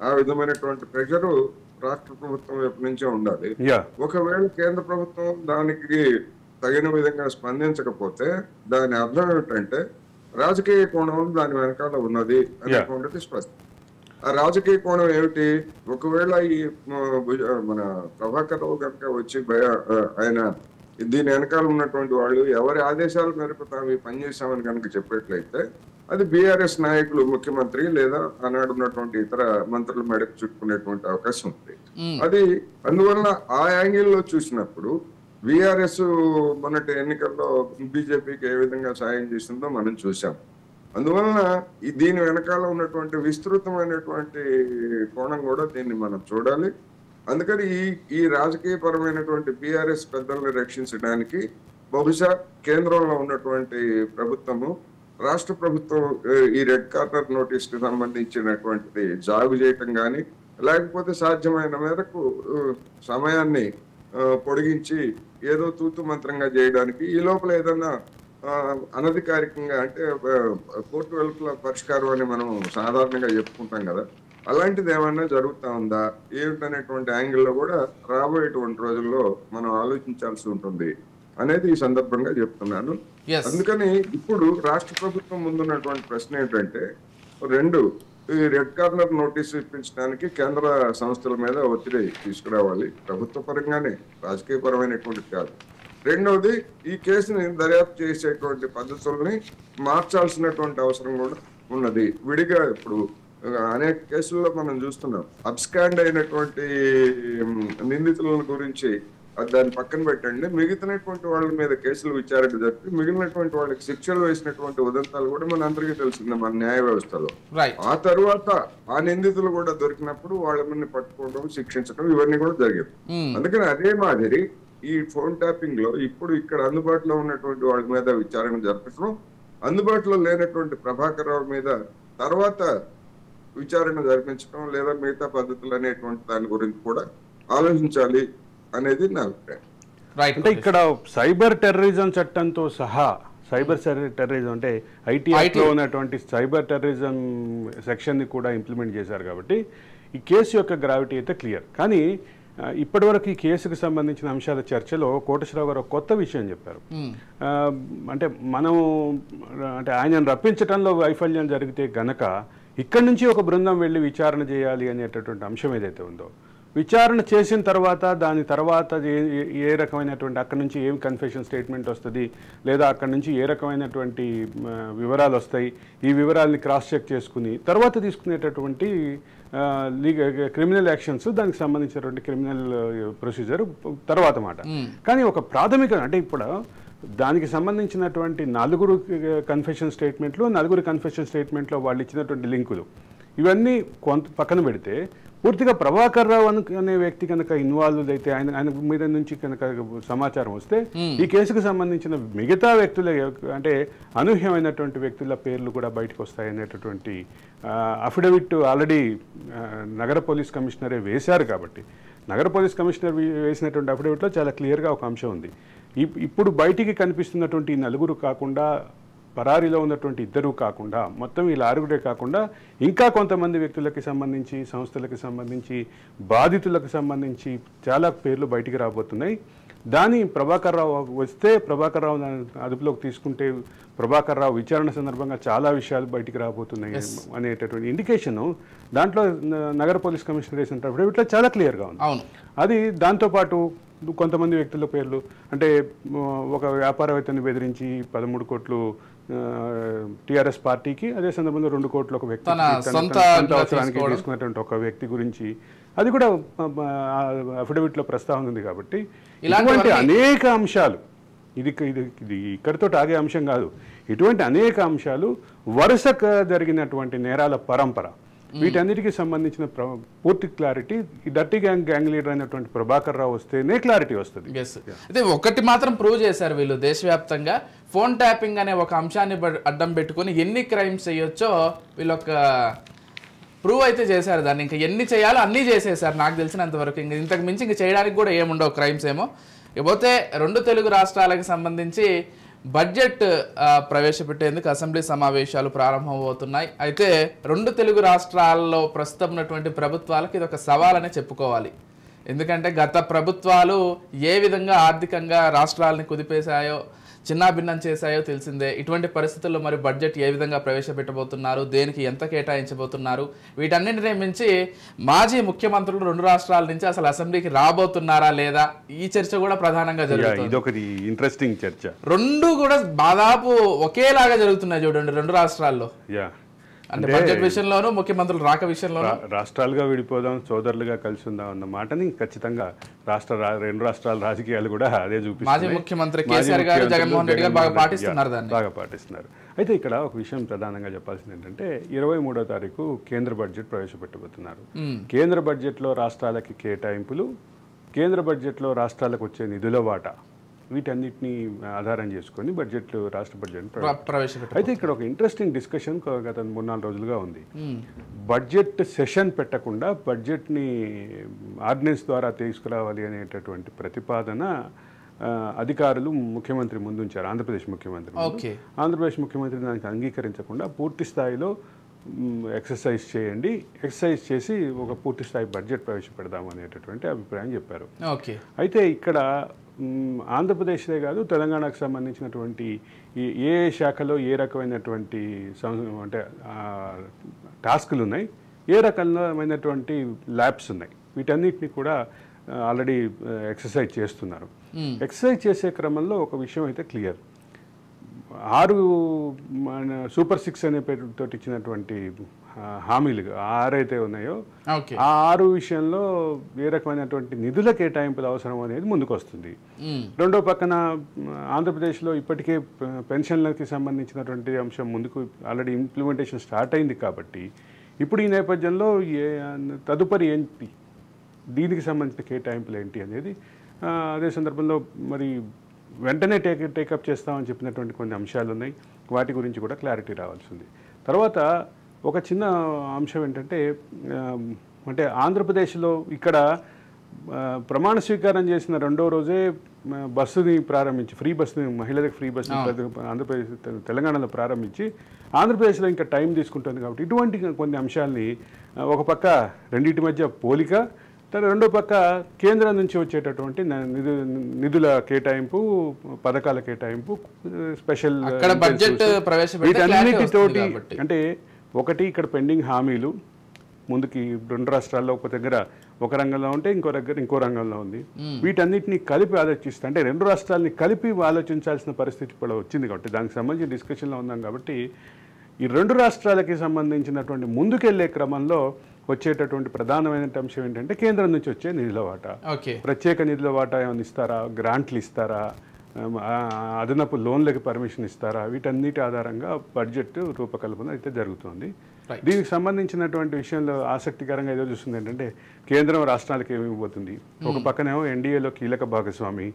Speaker 3: ఆ విధమైనటువంటి ప్రెషర్ రాష్ట్ర ప్రభుత్వం వైపు నుంచే ఉండాలి. ఒకవేళ కేంద్ర ప్రభుత్వం దానికి తగిన విధంగా స్పందించకపోతే దాని అర్థం ఏమిటంటే రాజకీయ కోణం దాని వెనకాల ఉన్నది అనేటువంటిది స్పష్టం. ఆ రాజకీయ కోణం ఏమిటి? ఒకవేళ ఈ మన ప్రభాకర్ రావు కనుక వచ్చి ఆయన దీని వెనకాల ఉన్నటువంటి వాళ్ళు ఎవరి ఆదేశాల మేరకు తాము పనిచేశామని కనుక చెప్పేట్లయితే అది బీఆర్ఎస్ నాయకులు, ముఖ్యమంత్రి లేదా ఆనాడు ఉన్నటువంటి ఇతర మంత్రుల మేడకు చుట్టుకునేటువంటి అవకాశం ఉంది. అది అందువల్ల ఆ యాంగిల్లో చూసినప్పుడు బీఆర్ఎస్ మొన్నటి ఎన్నికల్లో బీజేపీకి ఏ విధంగా సాయం చేసిందో మనం చూసాం. అందువలన దీని వెనకాల ఉన్నటువంటి విస్తృతమైనటువంటి కోణం కూడా దీన్ని మనం చూడాలి. అందుకని ఈ రాజకీయ పరమైనటువంటి బీఆర్ఎస్ పెద్దల్ని రక్షించడానికి బహుశా కేంద్రంలో ఉన్నటువంటి ప్రభుత్వము, రాష్ట్ర ప్రభుత్వం ఈ రెడ్ కార్నర్ నోటీస్ కి సంబంధించినటువంటిది జాగు చేయటం కానీ, లేకపోతే సాధ్యమైన మేరకు సమయాన్ని పొడిగించి ఏదో తూతు మంత్రంగా చేయడానికి, ఈ లోపల ఏదన్నా అనధికారికంగా అంటే కోర్టు వెలుపల పరిష్కారం అని మనం సాధారణంగా చెప్పుకుంటాం కదా, అలాంటిది ఏమన్నా జరుగుతా ఉందా ఏమిటనేటువంటి యాంగిల్లో కూడా రాబోయేటువంటి రోజుల్లో మనం ఆలోచించాల్సి ఉంటుంది అనేది ఈ సందర్భంగా చెప్తున్నాను. అందుకని ఇప్పుడు రాష్ట్ర ప్రభుత్వం ముందున్నటువంటి ప్రశ్న ఏంటంటే, ఈ రెడ్ కార్నర్ నోటీసు ఇప్పించడానికి కేంద్ర సంస్థల మీద ఒత్తిడి తీసుకురావాలి, ప్రభుత్వ పరంగానే, రాజకీయ పరమైనటువంటి కాదు. రెండవది, ఈ కేసుని దర్యాప్తు చేసేటువంటి పద్ధతుల్ని మార్చాల్సినటువంటి అవసరం కూడా ఉన్నది. విడిగా ఇప్పుడు అనేక కేసుల్లో మనం చూస్తున్నాం, అబ్స్కాండ్ అయినటువంటి నిందితుల గురించి దాన్ని పక్కన పెట్టండి, మిగతానటువంటి వాళ్ళ మీద కేసులు విచారణ జరిపి మిగిలినటువంటి వాళ్ళకి శిక్షలు వేసినటువంటి ఉదంతాలు కూడా మన అందరికీ తెలిసిందే మన న్యాయ వ్యవస్థలో. ఆ తర్వాత ఆ నిందితులు కూడా దొరికినప్పుడు వాళ్ళ మీద పట్టుకోవడం, శిక్షించడం ఇవన్నీ కూడా జరిగాయి. అందుకని అదే మాదిరి ఈ ఫోన్ ట్యాపింగ్ లో ఇప్పుడు ఇక్కడ అందుబాటులో ఉన్నటువంటి వాళ్ళ మీద విచారణ జరపడం, అందుబాటులో లేనటువంటి ప్రభాకర్ రావు మీద తర్వాత విచారణ జరిపించడం లేదా మిగతా పద్ధతులు అనేటువంటి దాని గురించి కూడా ఆలోచించాలి అనేది నా అభిప్రాయం.
Speaker 2: అంటే ఇక్కడ సైబర్ టెర్రరిజం చట్టంతో సహా సైబర్ టెర్రరిజం అంటే ఐటీఐలో ఉన్నటువంటి సైబర్ టెర్రరిజం సెక్షన్ని కూడా ఇంప్లిమెంట్ చేశారు కాబట్టి ఈ కేసు యొక్క గ్రావిటీ అయితే క్లియర్. కానీ ఇప్పటివరకు ఈ కేసుకు సంబంధించిన అంశాల చర్చలో కోటేశ్వరరావు గారు కొత్త విషయం చెప్పారు. అంటే ఆయనను రప్పించడంలో వైఫల్యం జరిగితే గనక ఇక్కడి నుంచి ఒక బృందం వెళ్ళి విచారణ చేయాలి అనేటటువంటి అంశం ఏదైతే ఉందో, విచారణ చేసిన తర్వాత దాని తర్వాత ఏ రకమైనటువంటి అక్కడి నుంచి ఏం కన్ఫెషన్ స్టేట్మెంట్ వస్తుంది లేదా అక్కడి నుంచి ఏ రకమైనటువంటి వివరాలు వస్తాయి, ఈ వివరాలని క్రాస్ చెక్ చేసుకుని తర్వాత తీసుకునేటటువంటి క్రిమినల్ యాక్షన్స్, దానికి సంబంధించినటువంటి క్రిమినల్ ప్రొసీజర్ తర్వాత మాట. కానీ ఒక ప్రాథమిక అంటే ఇప్పుడు దానికి సంబంధించినటువంటి 4 కన్ఫెషన్ స్టేట్మెంట్లు, 4 కన్ఫెషన్ స్టేట్మెంట్లో వాళ్ళు ఇచ్చినటువంటి లింకులు ఇవన్నీ కొంత పక్కన పెడితే పూర్తిగా ప్రభాకర్ రావు అనే వ్యక్తి కనుక ఇన్వాల్వ్ అయితే ఆయన మీద నుంచి కనుక సమాచారం వస్తే ఈ కేసుకు సంబంధించిన మిగతా వ్యక్తుల అంటే అనూహ్యమైనటువంటి వ్యక్తుల పేర్లు కూడా బయటకు వస్తాయనేటటువంటి అఫిడవిట్ ఆల్రెడీ నగర పోలీస్ కమిషనరే వేశారు. కాబట్టి నగర పోలీస్ కమిషనర్ వేసినటువంటి అఫిడవిట్లో చాలా క్లియర్గా ఒక అంశం ఉంది. ఇప్పుడు బయటికి కనిపిస్తున్నటువంటి 4 కాకుండా, పరారీలో ఉన్నటువంటి 2 కాకుండా, మొత్తం ఈ 6 కాకుండా ఇంకా కొంతమంది వ్యక్తులకి సంబంధించి, సంస్థలకు సంబంధించి, బాధితులకు సంబంధించి చాలా పేర్లు బయటికి రాబోతున్నాయి. దాని ప్రభాకర్ రావు వస్తే, ప్రభాకర్ రావు అదుపులోకి తీసుకుంటే ప్రభాకర్ రావు విచారణ సందర్భంగా చాలా విషయాలు బయటికి రాబోతున్నాయి అనేటటువంటి ఇండికేషను దాంట్లో నగర పోలీస్ కమిషనర్ వేసినప్పుడు ఇట్లా చాలా క్లియర్గా ఉంది. అది దాంతోపాటు కొంతమంది వ్యక్తుల పేర్లు అంటే ఒక వ్యాపారవేత్తని బెదిరించి 13 కోట్లు టీఆర్ఎస్ పార్టీకి, అదే సందర్భంలో 2 కోట్లు ఒక వ్యక్తి అవసరానికి తీసుకున్నటువంటి ఒక వ్యక్తి గురించి అది కూడా అఫిడవిట్లో ప్రస్తావన ఉంది. కాబట్టి ఇలాంటి అనేక అంశాలు, ఇది ఇక్కడితో ఆగే అంశం కాదు, ఇటువంటి అనేక అంశాలు వరుసగా జరిగినటువంటి నేరాల పరంపర, వీటన్నిటికీ సంబంధించిన పూర్తి క్లారిటీ ఈ డర్టీ గ్యాంగ్ లీడర్ అయినటువంటి ప్రభాకర్ రావు వస్తేనే క్లారిటీ వస్తుంది.
Speaker 1: అయితే ఒకటి మాత్రం ప్రూవ్ చేశారు వీళ్ళు, దేశవ్యాప్తంగా ఫోన్ ట్యాపింగ్ అనే ఒక అంశాన్ని అడ్డం పెట్టుకుని ఎన్ని క్రైమ్స్ చేయొచ్చో వీళ్ళు ఒక ప్రూవ్ అయితే చేశారు. దాన్ని ఇంకా ఎన్ని చేయాలో అన్నీ చేసేసారు నాకు తెలిసినంతవరకు. ఇంక ఇంతకు మించి ఇంక చేయడానికి కూడా ఏముండవు క్రైమ్స్ ఏమో. ఇకపోతే 2 తెలుగు రాష్ట్రాలకు సంబంధించి బడ్జెట్ ప్రవేశపెట్టేందుకు అసెంబ్లీ సమావేశాలు ప్రారంభమవుతున్నాయి. అయితే 2 తెలుగు రాష్ట్రాల్లో ప్రస్తుతం ఉన్నటువంటి ప్రభుత్వాలకు ఇది ఒక సవాలనే చెప్పుకోవాలి. ఎందుకంటే గత ప్రభుత్వాలు ఏ విధంగా ఆర్థికంగా రాష్ట్రాలని కుదిపేశాయో, చిన్నాభిన్నం చేశాయో తెలిసిందే. ఇటువంటి పరిస్థితుల్లో మరి బడ్జెట్ ఏ విధంగా ప్రవేశపెట్టబోతున్నారు, దేనికి ఎంత కేటాయించబోతున్నారు, వీటన్నింటినీ మించి మాజీ ముఖ్యమంత్రులు 2 రాష్ట్రాల నుంచి అసలు అసెంబ్లీకి రాబోతున్నారా లేదా, ఈ చర్చ కూడా ప్రధానంగా జరుగుతుంది.
Speaker 2: ఇదొకటి ఇంట్రెస్టింగ్ చర్చ.
Speaker 1: 2 కూడా దాదాపు ఒకేలాగా జరుగుతున్నాయి చూడండి 2 రాష్ట్రాల్లో. అంటే బడ్జెట్ విషయంలోనూ ముఖ్యమంత్రులు రాక విషయంలో
Speaker 2: రాష్ట్రాలుగా విడిపోదాం, సోదరులుగా కలిసి ఉందాం అన్న మాటని ఖచ్చితంగా 2 రాష్ట్రాల రాజకీయాలు కూడా అదే చూపిస్తాయి.
Speaker 1: మాజీ ముఖ్యమంత్రి కేసీఆర్ గారు, జగన్మోహన్ రెడ్డి గారు బాగా
Speaker 2: పాటిస్తున్నారు. అయితే ఇక్కడ ఒక విషయం ప్రధానంగా చెప్పాల్సింది ఏంటంటే 23వ తారీఖు కేంద్ర బడ్జెట్ ప్రవేశపెట్టబోతున్నారు. కేంద్ర బడ్జెట్లో రాష్ట్రాలకి కేటాయింపులు, కేంద్ర బడ్జెట్లో రాష్ట్రాలకు వచ్చే నిధుల వాటా, వీటన్నిటిని ఆధారం చేసుకొని బడ్జెట్, రాష్ట్ర బడ్జెట్ ప్రవేశపెట్టారు. అయితే ఇక్కడ ఒక ఇంట్రెస్టింగ్ డిస్కషన్ గత 3-4 రోజులుగా ఉంది. బడ్జెట్ సెషన్ పెట్టకుండా బడ్జెట్ని ఆర్డినెన్స్ ద్వారా తీసుకురావాలి అనేటటువంటి ప్రతిపాదన అధికారులు ముఖ్యమంత్రి ముందుంచారు. ఆంధ్రప్రదేశ్ ముఖ్యమంత్రి దానికి అంగీకరించకుండా పూర్తి స్థాయిలో ఎక్సర్సైజ్ చేసి ఒక పూర్తి స్థాయి బడ్జెట్ ప్రవేశపెడదాం అనేటటువంటి అభిప్రాయం చెప్పారు. అయితే ఇక్కడ ఆంధ్రప్రదేశ్దే కాదు, తెలంగాణకు సంబంధించినటువంటి ఏ శాఖలో ఏ రకమైనటువంటి అంటే టాస్కులు ఉన్నాయి, ఏ రకమైనటువంటి ల్యాబ్స్ ఉన్నాయి, వీటన్నిటిని కూడా ఆల్రెడీ ఎక్సర్సైజ్ చేస్తున్నారు. ఎక్సర్సైజ్ చేసే క్రమంలో ఒక విషయం అయితే క్లియర్. 6 సూపర్ 6 అనే పేరుతో ఇచ్చినటువంటి హామీలు 6 అయితే ఉన్నాయో, ఆ 6 విషయంలో ఏ రకమైనటువంటి నిధుల కేటాయింపులు అవసరం అనేది ముందుకు వస్తుంది. రెండో పక్కన ఆంధ్రప్రదేశ్లో ఇప్పటికే పెన్షన్లకి సంబంధించినటువంటి అంశం ముందుకు ఆల్రెడీ ఇంప్లిమెంటేషన్ స్టార్ట్ అయింది కాబట్టి ఇప్పుడు ఈ నేపథ్యంలో తదుపరి ఏంటి, దీనికి సంబంధించిన కేటాయింపులు ఏంటి అనేది అదే సందర్భంలో మరి వెంటనే టేకప్ చేస్తామని చెప్పినటువంటి కొన్ని అంశాలు ఉన్నాయి. వాటి గురించి కూడా క్లారిటీ రావాల్సి ఉంది. తర్వాత ఒక చిన్న అంశం ఏంటంటే, అంటే ఆంధ్రప్రదేశ్లో ఇక్కడ ప్రమాణ స్వీకారం చేసిన 2వ రోజే బస్సుని ప్రారంభించి, ఫ్రీ బస్సుని, మహిళలకు ఫ్రీ బస్సుని ఆంధ్రప్రదేశ్ తెలంగాణలో ప్రారంభించి ఆంధ్రప్రదేశ్లో ఇంకా టైం తీసుకుంటుంది. కాబట్టి ఇటువంటి కొన్ని అంశాలని ఒక పక్క రెండింటి మధ్య పోలిక, రెండో పక్క కేంద్రం నుంచి వచ్చేటటువంటి నిధుల కేటాయింపు, పథకాల కేటాయింపు, స్పెషల్ వీటన్నిటితోటి, అంటే ఒకటి ఇక్కడ పెండింగ్ హామీలు ముందుకి 2 రాష్ట్రాల్లో ఒక దగ్గర ఒక రంగంలో ఉంటే ఇంకో రంగంలో ఉంది. వీటన్నిటిని కలిపి ఆలోచిస్తే, అంటే 2 రాష్ట్రాలని కలిపి ఆలోచించాల్సిన పరిస్థితి కూడా వచ్చింది. కాబట్టి దానికి సంబంధించిన డిస్కషన్లో ఉన్నాం. కాబట్టి ఈ 2 రాష్ట్రాలకి సంబంధించినటువంటి ముందుకెళ్లే క్రమంలో వచ్చేటటువంటి ప్రధానమైన అంశం ఏంటంటే కేంద్రం నుంచి వచ్చే నిధుల వాటా. ప్రత్యేక నిధుల వాటా ఏమైనా ఇస్తారా, గ్రాంట్లు ఇస్తారా, అదనపు లోన్లకి పర్మిషన్ ఇస్తారా, వీటన్నిటి ఆధారంగా బడ్జెట్ రూపకల్పన అయితే జరుగుతుంది. దీనికి సంబంధించినటువంటి విషయంలో ఆసక్తికరంగా ఏదో చూస్తుంది ఏంటంటే, కేంద్రం రాష్ట్రాలకు ఏమి ఇవ్వబోతుంది. ఒక పక్కనేమో ఎన్డీఏలో కీలక భాగస్వామి,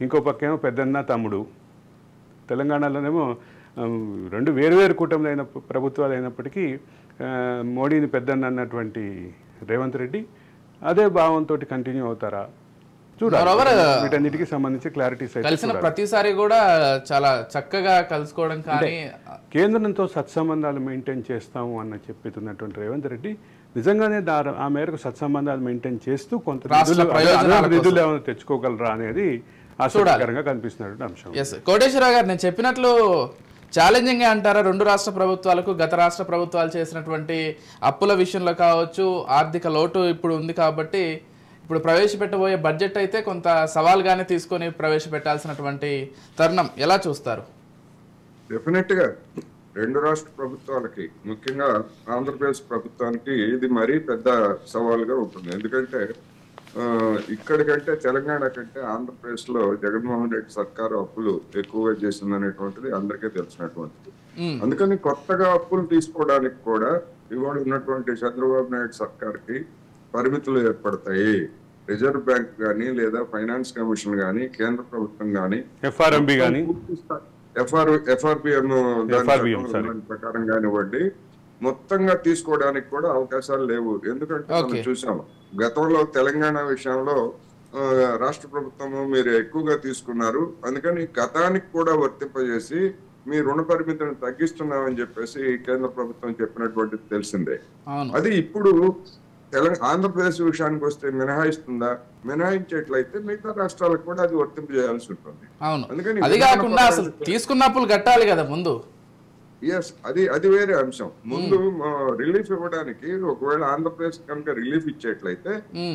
Speaker 2: ఇంకో పక్కేమో పెద్దన్న తమ్ముడు. తెలంగాణలోనేమో 2 వేరువేరు కూటములైన ప్రభుత్వాలు అయినప్పటికీ మోడీని పెద్దన్న అన్నటువంటి రేవంత్ రెడ్డి అదే భావంతో కంటిన్యూ అవుతారా చూడాలి. వీటన్నిటికి సంబంధించి క్లారిటీస్
Speaker 1: కలిసిన ప్రతిసారి కూడా చాలా చక్కగా కలుసుకోవడం, కానీ
Speaker 2: కేంద్రంతో సత్సంబంధాలు మెయింటైన్ చేస్తాము అన్న చెప్తున్నటువంటి రేవంత్ రెడ్డి నిజంగానే ఆ మేరకు సత్సంబంధాలు మెయింటైన్ చేస్తూ కొంత నిధులు ఏమైనా తెచ్చుకోగలరా అనేది ఆసక్తికరంగా కనిపిస్తున్నటువంటి అంశం.
Speaker 1: కోటేశ్వరరావు గారు, నేను చెప్పినట్లు ఛాలెంజింగ్ అంటారా 2 రాష్ట్ర ప్రభుత్వాలకు? గత రాష్ట్ర ప్రభుత్వాలు చేసినటువంటి అప్పుల విషయంలో కావచ్చు, ఆర్థిక లోటు ఇప్పుడు ఉంది కాబట్టి ఇప్పుడు ప్రవేశపెట్టబోయే బడ్జెట్ అయితే కొంత సవాల్గానే తీసుకొని ప్రవేశపెట్టాల్సినటువంటి తరుణం ఎలా చూస్తారు?
Speaker 3: డెఫినెట్గా 2 రాష్ట్ర ప్రభుత్వాలకి, ముఖ్యంగా ఆంధ్రప్రదేశ్ ప్రభుత్వానికి ఇది మరీ పెద్ద సవాల్గా ఉంటుంది. ఎందుకంటే ఇక్కడికంటే తెలంగాణ కంటే ఆంధ్రప్రదేశ్ లో జగన్మోహన్ రెడ్డి సర్కారు అప్పులు ఎక్కువగా చేసింది అనేటువంటిది అందరికీ తెలిసినటువంటిది. అందుకని కొత్తగా అప్పులు తీసుకోవడానికి కూడా ఇవాళ ఉన్నటువంటి చంద్రబాబు నాయుడు సర్కార్కి పరిమితులు ఏర్పడతాయి. రిజర్వ్ బ్యాంక్ కానీ, లేదా ఫైనాన్స్ కమిషన్ కానీ, కేంద్ర ప్రభుత్వం కానీ, ఎఫ్ఆర్బిఎం ప్రకారం కానివ్వండి, మొత్తంగా తీసుకోవడానికి కూడా అవకాశాలు లేవు. ఎందుకంటే మనం చూసాం గతంలో తెలంగాణ విషయంలో రాష్ట్ర ప్రభుత్వము మీరు ఎక్కువగా తీసుకున్నారు, అందుకని గతానికి కూడా వర్తింపజేసి మీ రుణ పరిమితిని తగ్గిస్తున్నామని చెప్పేసి కేంద్ర ప్రభుత్వం చెప్పినటువంటిది తెలిసిందే. అది ఇప్పుడు ఆంధ్రప్రదేశ్ విషయానికి వస్తే మినహాయిస్తుందా? మినహాయించేట్లయితే మిగతా రాష్ట్రాలకు కూడా అది వర్తింపజేయాల్సి ఉంటుంది.
Speaker 1: అందుకని అది కాకుండా అసలు తీసుకున్న అప్పులు కట్టాలి కదా ముందు.
Speaker 3: అది వేరే అంశం. ముందు రిలీఫ్ ఇవ్వడానికి ఒకవేళ ఆంధ్రప్రదేశ్ కనుక రిలీఫ్ ఇచ్చేట్లయితే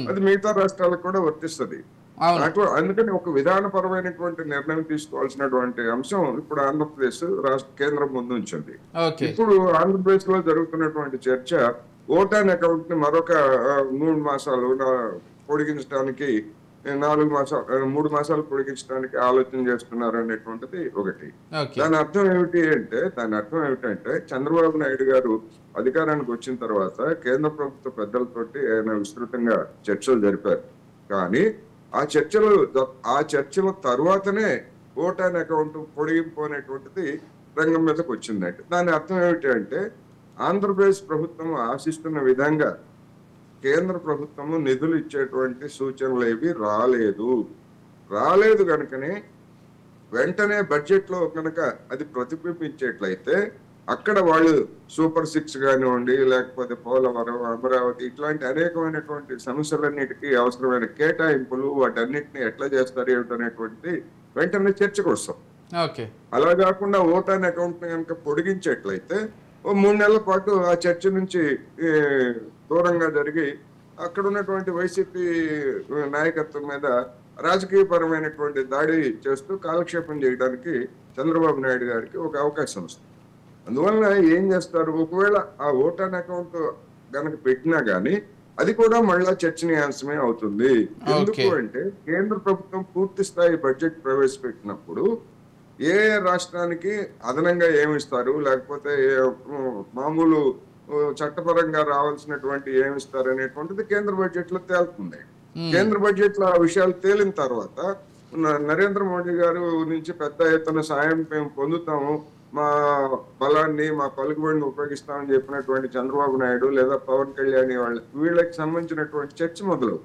Speaker 3: అది మిగతా రాష్ట్రాలకు కూడా వర్తిస్తుంది. అందుకని ఒక విధానపరమైనటువంటి నిర్ణయం తీసుకోవాల్సినటువంటి అంశం ఇప్పుడు ఆంధ్రప్రదేశ్ కేంద్రం ముందు ఉంచింది. ఇప్పుడు ఆంధ్రప్రదేశ్ లో జరుగుతున్నటువంటి చర్చ ఓటాన్ అకౌంట్ ని మరొక 3 మాసాలు పొడిగించడానికి 3 మాసాలు పొడిగించడానికి ఆలోచన చేస్తున్నారు అనేటువంటిది ఒకటి. దాని అర్థం ఏమిటంటే చంద్రబాబు నాయుడు గారు అధికారానికి వచ్చిన తర్వాత కేంద్ర ప్రభుత్వ పెద్దలతోటి ఆయన విస్తృతంగా చర్చలు జరిపారు. కానీ ఆ చర్చల తర్వాతనే ఓటాన్ అకౌంట్ పొడిగింపు అనేటువంటిది రంగం మీదకి వచ్చిందంటే దాని అర్థం ఏమిటంటే ఆంధ్రప్రదేశ్ ప్రభుత్వం ఆశిస్తున్న విధంగా కేంద్ర ప్రభుత్వము నిధులు ఇచ్చేటువంటి సూచనలు ఏవి రాలేదు కనుకనే వెంటనే బడ్జెట్ లో కనుక అది ప్రతిబింబించేట్లయితే అక్కడ వాళ్ళు సూపర్ 6 కానివ్వండి, లేకపోతే పోలవరం, అమరావతి ఇట్లాంటి అనేకమైనటువంటి సమస్యలన్నిటికీ అవసరమైన కేటాయింపులు వాటన్నిటిని ఎట్లా చేస్తారు ఏమిటనేటువంటిది వెంటనే చర్చకు వస్తాం. అలా కాకుండా ఓటాన్ అకౌంట్ ని కనుక పొడిగించేట్లయితే 3 నెలల పాటు ఆ చర్చ నుంచి దూరంగా జరిగి అక్కడ ఉన్నటువంటి వైసీపీ నాయకత్వం మీద రాజకీయపరమైనటువంటి దాడి చేస్తూ కాలక్షేపం చేయడానికి చంద్రబాబు నాయుడు గారికి ఒక అవకాశం వస్తుంది. అందువల్ల ఏం చేస్తారు, ఒకవేళ ఆ ఓటాన్ అకౌంట్ గనక పెట్టినా గానీ అది కూడా మళ్ళా చర్చనీయాంశమే అవుతుంది. ఎందుకు అంటే కేంద్ర ప్రభుత్వం పూర్తి స్థాయి బడ్జెట్ ప్రవేశపెట్టినప్పుడు ఏ రాష్ట్రానికి అదనంగా ఏమిస్తారు, లేకపోతే మామూలు చట్టపరంగా రావాల్సినటువంటి ఏమిస్తారు అనేటువంటిది కేంద్ర బడ్జెట్ లో తేలుతుంది. కేంద్ర బడ్జెట్ లో ఆ విషయాలు తేలిన తర్వాత నరేంద్ర మోడీ గారు నుంచి పెద్ద ఎత్తున సాయం మేము పొందుతాము, మా బలాన్ని మా పలుకుబడిని ఉపయోగిస్తామని చెప్పినటువంటి చంద్రబాబు నాయుడు లేదా పవన్ కళ్యాణ్ వీళ్ళకి సంబంధించినటువంటి చర్చ మొదలు.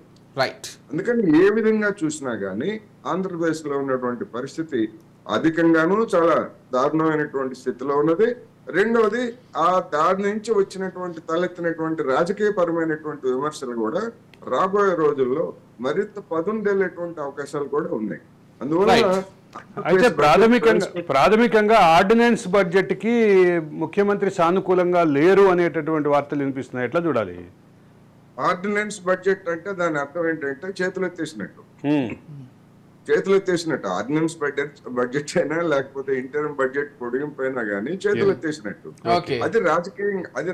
Speaker 3: అందుకని ఏ విధంగా చూసినా గానీ ఆంధ్రప్రదేశ్ లో ఉన్నటువంటి పరిస్థితి అధికంగాను చాలా దారుణమైనటువంటి స్థితిలో ఉన్నది. రెండవది ఆ దారి నుంచి వచ్చినటువంటి తలెత్తినటువంటి రాజకీయ పరమైనటువంటి విమర్శలు కూడా రాబోయే రోజుల్లో మరింత పదుండేటువంటి అవకాశాలు కూడా ఉన్నాయి. అందువల్ల
Speaker 2: అయితే ప్రాథమికంగా ఆర్డినెన్స్ బడ్జెట్ కి ముఖ్యమంత్రి సానుకూలంగా లేరు అనేటటువంటి వార్తలు వినిపిస్తున్నాయి. ఎట్లా చూడాలి?
Speaker 3: ఆర్డినెన్స్ బడ్జెట్ అంటే దాని అర్థం ఏంటంటే చేతులెత్తేసినట్టు. ఆర్డినెన్స్ బడ్జెట్ అయినా లేకపోతే ఇంటర్మ్ బడ్జెట్ పొడిగింపు అయినా కానీ చేతులెత్తేసినట్టు. అది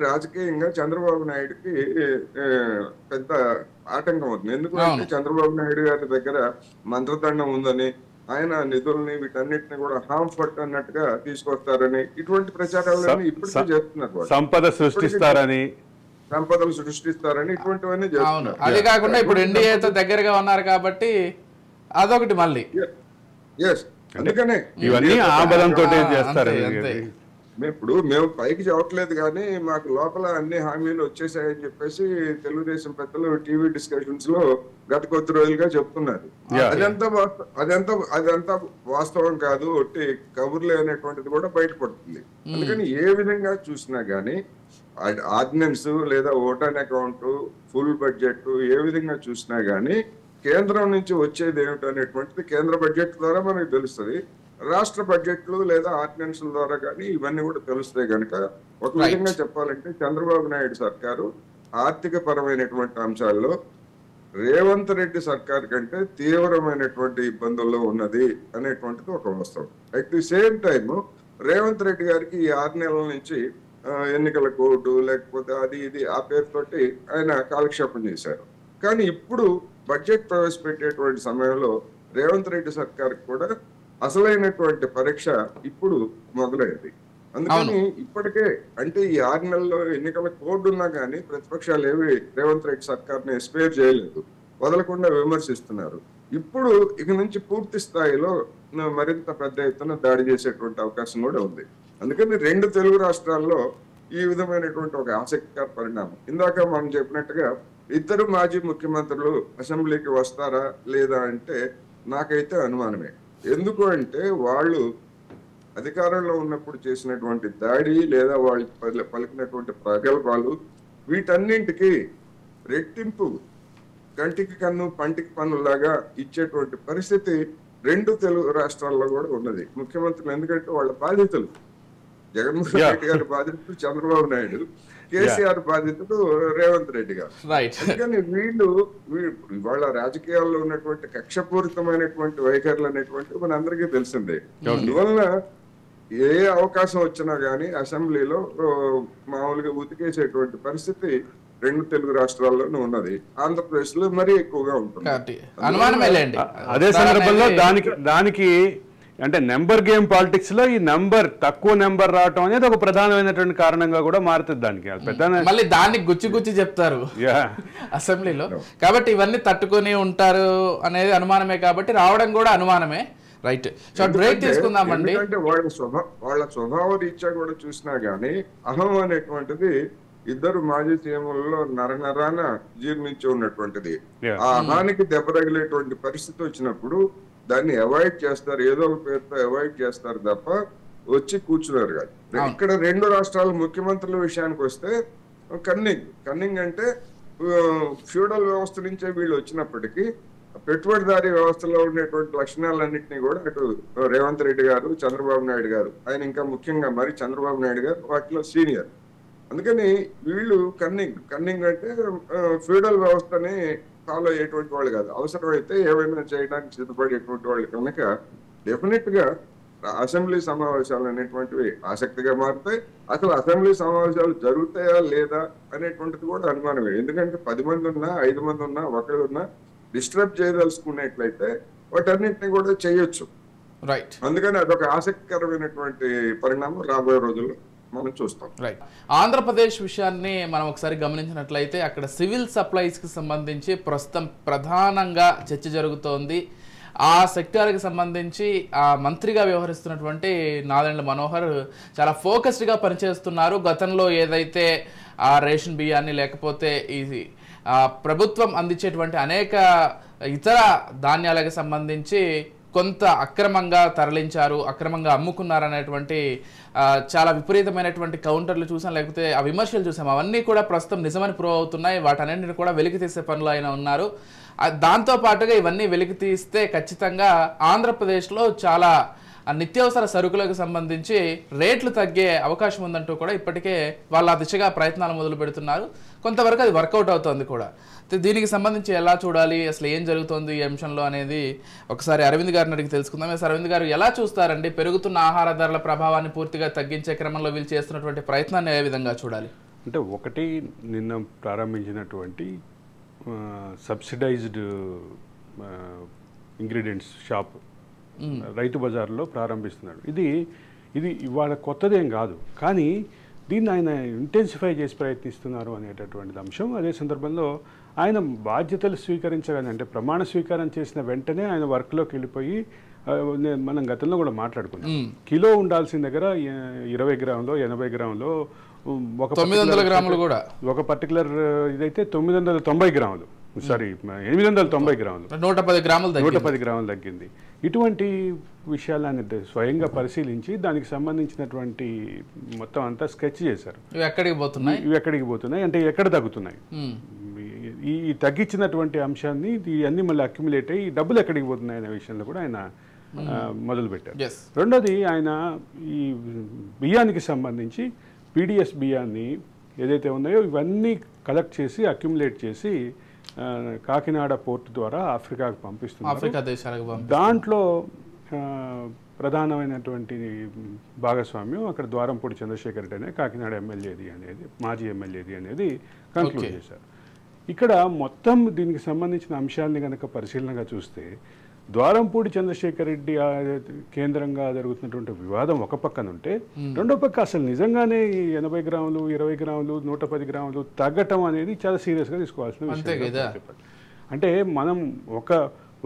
Speaker 3: రాజకీయంగా చంద్రబాబు నాయుడుకి పెద్ద ఆటంకం అవుతుంది. ఎందుకంటే చంద్రబాబు నాయుడు గారి దగ్గర మంత్రదండం ఉందని, ఆయన నిధుల్ని వీటన్నిటిని కూడా హార్మ్ఫుల్ అన్నట్టుగా తీసుకొస్తారని ఇటువంటి ప్రచారాలన్నీ ఇప్పటికే చేస్తున్నారు.
Speaker 2: సంపదలు సృష్టిస్తారని
Speaker 3: ఇటువంటివన్నీ చేస్తున్నారు.
Speaker 1: అది కాకుండా ఇప్పుడు ఎన్డీఏతో దగ్గరగా ఉన్నారు కాబట్టి అదొకటి మళ్ళీ.
Speaker 3: అందుకనే
Speaker 2: ఇవన్నీ ఆబలంతో చేస్తారు.
Speaker 3: ఇప్పుడు మేము పైకి చెప్పట్లేదు కానీ మాకు లోపల అన్ని హామీలు వచ్చేసాయని చెప్పేసి తెలుగుదేశం పెద్దలు టీవీ డిస్కషన్స్ లో గత కొద్ది రోజులుగా చెప్తున్నారు. అదంతా వాస్తవం కాదు, ఒట్టి కబుర్లే అనేటువంటిది కూడా బయటపడుతుంది. అందుకని ఏ విధంగా చూసినా గానీ ఆర్డినెన్స్ లేదా ఓటాన్ అకౌంట్, ఫుల్ బడ్జెట్ ఏ విధంగా చూసినా గానీ కేంద్రం నుంచి వచ్చేది ఏమిటనేటువంటిది కేంద్ర బడ్జెట్ ద్వారా మనకు తెలుస్తుంది. రాష్ట్ర బడ్జెట్లు లేదా ఆర్డినెన్స్ ద్వారా కానీ ఇవన్నీ కూడా తెలుస్తాయి. కనుక ఒక విధంగా చెప్పాలంటే చంద్రబాబు నాయుడు సర్కారు ఆర్థిక పరమైనటువంటి అంశాల్లో రేవంత్ రెడ్డి సర్కార్ కంటే తీవ్రమైనటువంటి ఇబ్బందుల్లో ఉన్నది అనేటువంటిది ఒక వాస్తవం. At the same time Revanth Reddy గారికి ఈ 6 నెలల నుంచి ఎన్నికల కోర్టు లేకపోతే అది ఇది ఆ పేరుతోటి ఆయన కాలక్షేపం చేశారు. కానీ ఇప్పుడు బడ్జెట్ ప్రవేశపెట్టేటువంటి సమయంలో రేవంత్ రెడ్డి సర్కార్ కూడా అసలైనటువంటి పరీక్ష ఇప్పుడు మొదలైంది. అందుకని ఇప్పటికే అంటే ఈ 6 నెలల్లో ఎన్నికల కోడ్ ఉన్నా కానీ ప్రతిపక్షాలు ఏవి రేవంత్ రెడ్డి సర్కార్ని స్పేర్ చేయలేదు, వదలకుండా విమర్శిస్తున్నారు. ఇప్పుడు ఇక నుంచి పూర్తి స్థాయిలో మరింత పెద్ద ఎత్తున దాడి చేసేటువంటి అవకాశం కూడా ఉంది. అందుకని 2 తెలుగు రాష్ట్రాల్లో ఈ విధమైనటువంటి ఒక ఆసక్తికర పరిణామం. ఇందాక మనం చెప్పినట్టుగా ఇద్దరు మాజీ ముఖ్యమంత్రులు అసెంబ్లీకి వస్తారా లేదా అంటే నాకైతే అనుమానమే. ఎందుకు అంటే వాళ్ళు అధికారంలో ఉన్నప్పుడు చేసినటువంటి దాడి లేదా వాళ్ళు పలికినటువంటి ప్రగల్భాలు వీటన్నింటికి రెట్టింపు కంటికి కన్ను పంటికి పన్నులాగా ఇచ్చేటువంటి పరిస్థితి రెండు తెలుగు రాష్ట్రాల్లో కూడా ఉన్నది. ముఖ్యమంత్రులు ఎందుకంటే వాళ్ళ బాధితులు, జగన్మోహన్ రెడ్డి గారి బాధితుడు చంద్రబాబు నాయుడు, కేసీఆర్ బాధితుడు రేవంత్ రెడ్డి గారు. అందుకని వీళ్ళు వాళ్ళ రాజకీయాల్లో ఉన్నటువంటి కక్షపూరితమైనటువంటి వైఖరులు అనేటువంటి మనందరికీ తెలిసిందే. అందువలన ఏ అవకాశం వచ్చినా గానీ అసెంబ్లీలో మామూలుగా ఉతికేసేటువంటి పరిస్థితి రెండు తెలుగు రాష్ట్రాల్లోనూ ఉన్నది. ఆంధ్రప్రదేశ్ లో మరీ ఎక్కువగా ఉంటుంది.
Speaker 2: అదే సందర్భంలో దానికి అంటే నెంబర్ గేమ్ పాలిటిక్స్ లో ఈ నెంబర్ తక్కువ నెంబర్ రావటం అనేది ఒక ప్రధానమైనటువంటి కారణంగా కూడా మారుతుంది. దానికి
Speaker 1: మళ్ళీ దాన్ని గుచ్చి చెప్తారు అసెంబ్లీలో. కాబట్టి ఇవన్నీ తట్టుకొని ఉంటారు అనేది అనుమానమే, కాబట్టి రావడం కూడా అనుమానమే. రైట్, బ్రేక్ తీసుకుందామండి.
Speaker 3: అంటే వాళ్ళ స్వభావ రీత్యా కూడా చూసినా గానీ అహం అనేటువంటిది ఇద్దరు మాజీ సీఎంలలో నరనరాన జీర్ణించి ఉన్నటువంటిది. ఆ అహానికి దెబ్బ తగిలేటువంటి పరిస్థితి వచ్చినప్పుడు దాన్ని అవాయిడ్ చేస్తారు, ఏదో ఒక పేరుతో అవాయిడ్ చేస్తారు తప్ప వచ్చి కూర్చున్నారు కాదు. ఇక్కడ రెండు రాష్ట్రాల ముఖ్యమంత్రుల విషయానికి వస్తే కన్నింగ్ అంటే ఫ్యూడల్ వ్యవస్థ నుంచే వీళ్ళు వచ్చినప్పటికీ పెట్టుబడిదారీ వ్యవస్థలో ఉండేటువంటి లక్షణాలన్నింటినీ కూడా అటు రేవంత్ రెడ్డి గారు, చంద్రబాబు నాయుడు గారు, ఆయన ఇంకా ముఖ్యంగా మరి చంద్రబాబు నాయుడు గారు వాటిలో సీనియర్. అందుకని వీళ్ళు కన్నింగ్ అంటే ఫ్యూడల్ వ్యవస్థని ఫాలో అయ్యేటువంటి వాళ్ళు కాదు. అవసరమైతే ఏమైనా చేయడానికి సిద్ధపడేటువంటి వాళ్ళు కనుక డెఫినెట్ గా అసెంబ్లీ సమావేశాలు అనేటువంటివి ఆసక్తిగా మారుతాయి. అసలు అసెంబ్లీ సమావేశాలు జరుగుతాయా లేదా అనేటువంటిది కూడా అనుమానమే. ఎందుకంటే 10 మంది ఉన్నా 5 మంది ఉన్నా ఒకరు ఉన్నా డిస్టర్బ్ చేయదలుచుకున్నట్లయితే వాటన్నింటినీ కూడా చేయొచ్చు.
Speaker 1: రైట్,
Speaker 3: అందుకని అదొక ఆసక్తికరమైనటువంటి పరిణామం రాబోయే రోజుల్లో మనం చూస్తాం.
Speaker 1: రైట్, ఆంధ్రప్రదేశ్ విషయాన్ని మనం ఒకసారి గమనించినట్లయితే అక్కడ సివిల్ సప్లైస్కి సంబంధించి ప్రస్తుతం ప్రధానంగా చర్చ జరుగుతోంది. ఆ సెక్టార్కి సంబంధించి ఆ మంత్రిగా వ్యవహరిస్తున్నటువంటి నాదెండ్ల మనోహర్ చాలా ఫోకస్డ్గా పనిచేస్తున్నారు. గతంలో ఏదైతే ఆ రేషన్ బియ్యాన్ని లేకపోతే ఈ ప్రభుత్వం అందించేటువంటి అనేక ఇతర ధాన్యాలకు సంబంధించి కొంత అక్రమంగా తరలించారు, అక్రమంగా అమ్ముకున్నారు అనేటువంటి చాలా విపరీతమైనటువంటి కౌంటర్లు చూసాం, లేకపోతే ఆ విమర్శలు చూసాం. అవన్నీ కూడా ప్రస్తుతం నిజమని ప్రూవ్ అవుతున్నాయి. వాటన్నింటిని కూడా వెలికి తీసే పనులు ఆయన ఉన్నారు. దాంతోపాటుగా ఇవన్నీ వెలికి తీస్తే ఖచ్చితంగా ఆంధ్రప్రదేశ్లో చాలా నిత్యావసర సరుకులకు సంబంధించి రేట్లు తగ్గే అవకాశం ఉందంటూ కూడా ఇప్పటికే వాళ్ళ దిశగా ప్రయత్నాలు మొదలు పెడుతున్నారు. కొంతవరకు అది వర్కౌట్ అవుతుంది కూడా. దీనికి సంబంధించి ఎలా చూడాలి, అసలు ఏం జరుగుతుంది ఈ అంశంలో అనేది ఒకసారి అరవింద్ గారిని అడిగి తెలుసుకుందాం. అరవింద్ గారు ఎలా చూస్తారండి పెరుగుతున్న ఆహార ధరల ప్రభావాన్ని పూర్తిగా తగ్గించే క్రమంలో వీళ్ళు చేస్తున్నటువంటి ప్రయత్నాన్ని ఏ విధంగా చూడాలి?
Speaker 2: అంటే ఒకటి, నిన్న ప్రారంభించినటువంటి సబ్సిడైజ్డ్ ఇంగ్రీడియంట్స్ షాప్ రైతు బజార్లో ప్రారంభిస్తున్నాడు. ఇది ఇవాళ కొత్తదేం కాదు, కానీ దీన్ని ఆయన ఇంటెన్సిఫై చేసి ప్రయత్నిస్తున్నారు అనేటటువంటిది అంశం. అదే సందర్భంలో ఆయన బాధ్యతలు స్వీకరించగానే, అంటే ప్రమాణ స్వీకారం చేసిన వెంటనే ఆయన వర్క్లోకి వెళ్ళిపోయి, మనం గతంలో కూడా మాట్లాడుకున్నాం, కిలో ఉండాల్సిన దగ్గర 20 గ్రాములు 80 గ్రాములు, ఒక
Speaker 1: 900 గ్రాములు కూడా, ఒక
Speaker 2: పర్టికులర్ ఇదైతే 990 గ్రాములు, సారీ 890 గ్రాములు, 110 గ్రాములు తగ్గింది. ఇటువంటి విషయాలని స్వయంగా పరిశీలించి దానికి సంబంధించినటువంటి మొత్తం అంతా స్కెచ్ చేశారు. ఇవి ఎక్కడికి పోతున్నాయి అంటే ఎక్కడ తగ్గుతున్నాయి, ఈ తగ్గించినటువంటి అంశాన్ని ఇవన్నీ మళ్ళీ అక్యుములేట్ అయ్యి డబ్బులు ఎక్కడికి పోతున్నాయి అనే విషయంలో కూడా ఆయన మొదలు పెట్టారు. రెండోది, ఆయన ఈ బియ్యానికి సంబంధించి పీడిఎస్ బియ్యాన్ని ఏదైతే ఉన్నాయో ఇవన్నీ కలెక్ట్ చేసి అక్యుములేట్ చేసి కాకినాడ పోర్టు ద్వారా ఆఫ్రికాకు పంపిస్తున్నారు. దాంట్లో ప్రధానమైనటువంటి భాగస్వామ్యం అక్కడ ద్వారంపూడి చంద్రశేఖర్ రెడ్డి అనే కాకినాడ ఎమ్మెల్యేది అనేది, మాజీ ఎమ్మెల్యేది అనేది కంక్లూడ్ చేశారు. ఇక్కడ మొత్తం దీనికి సంబంధించిన అంశాలని కనుక పరిశీలనగా చూస్తే ద్వారంపూడి చంద్రశేఖర్ రెడ్డి కేంద్రంగా జరుగుతున్నటువంటి వివాదం ఒక పక్కన ఉంటే, రెండో పక్క అసలు నిజంగానే 80 గ్రాములు 20 గ్రాములు 110 గ్రాములు తగ్గటం అనేది చాలా సీరియస్గా తీసుకోవాల్సిన విషయం. అంటే మనం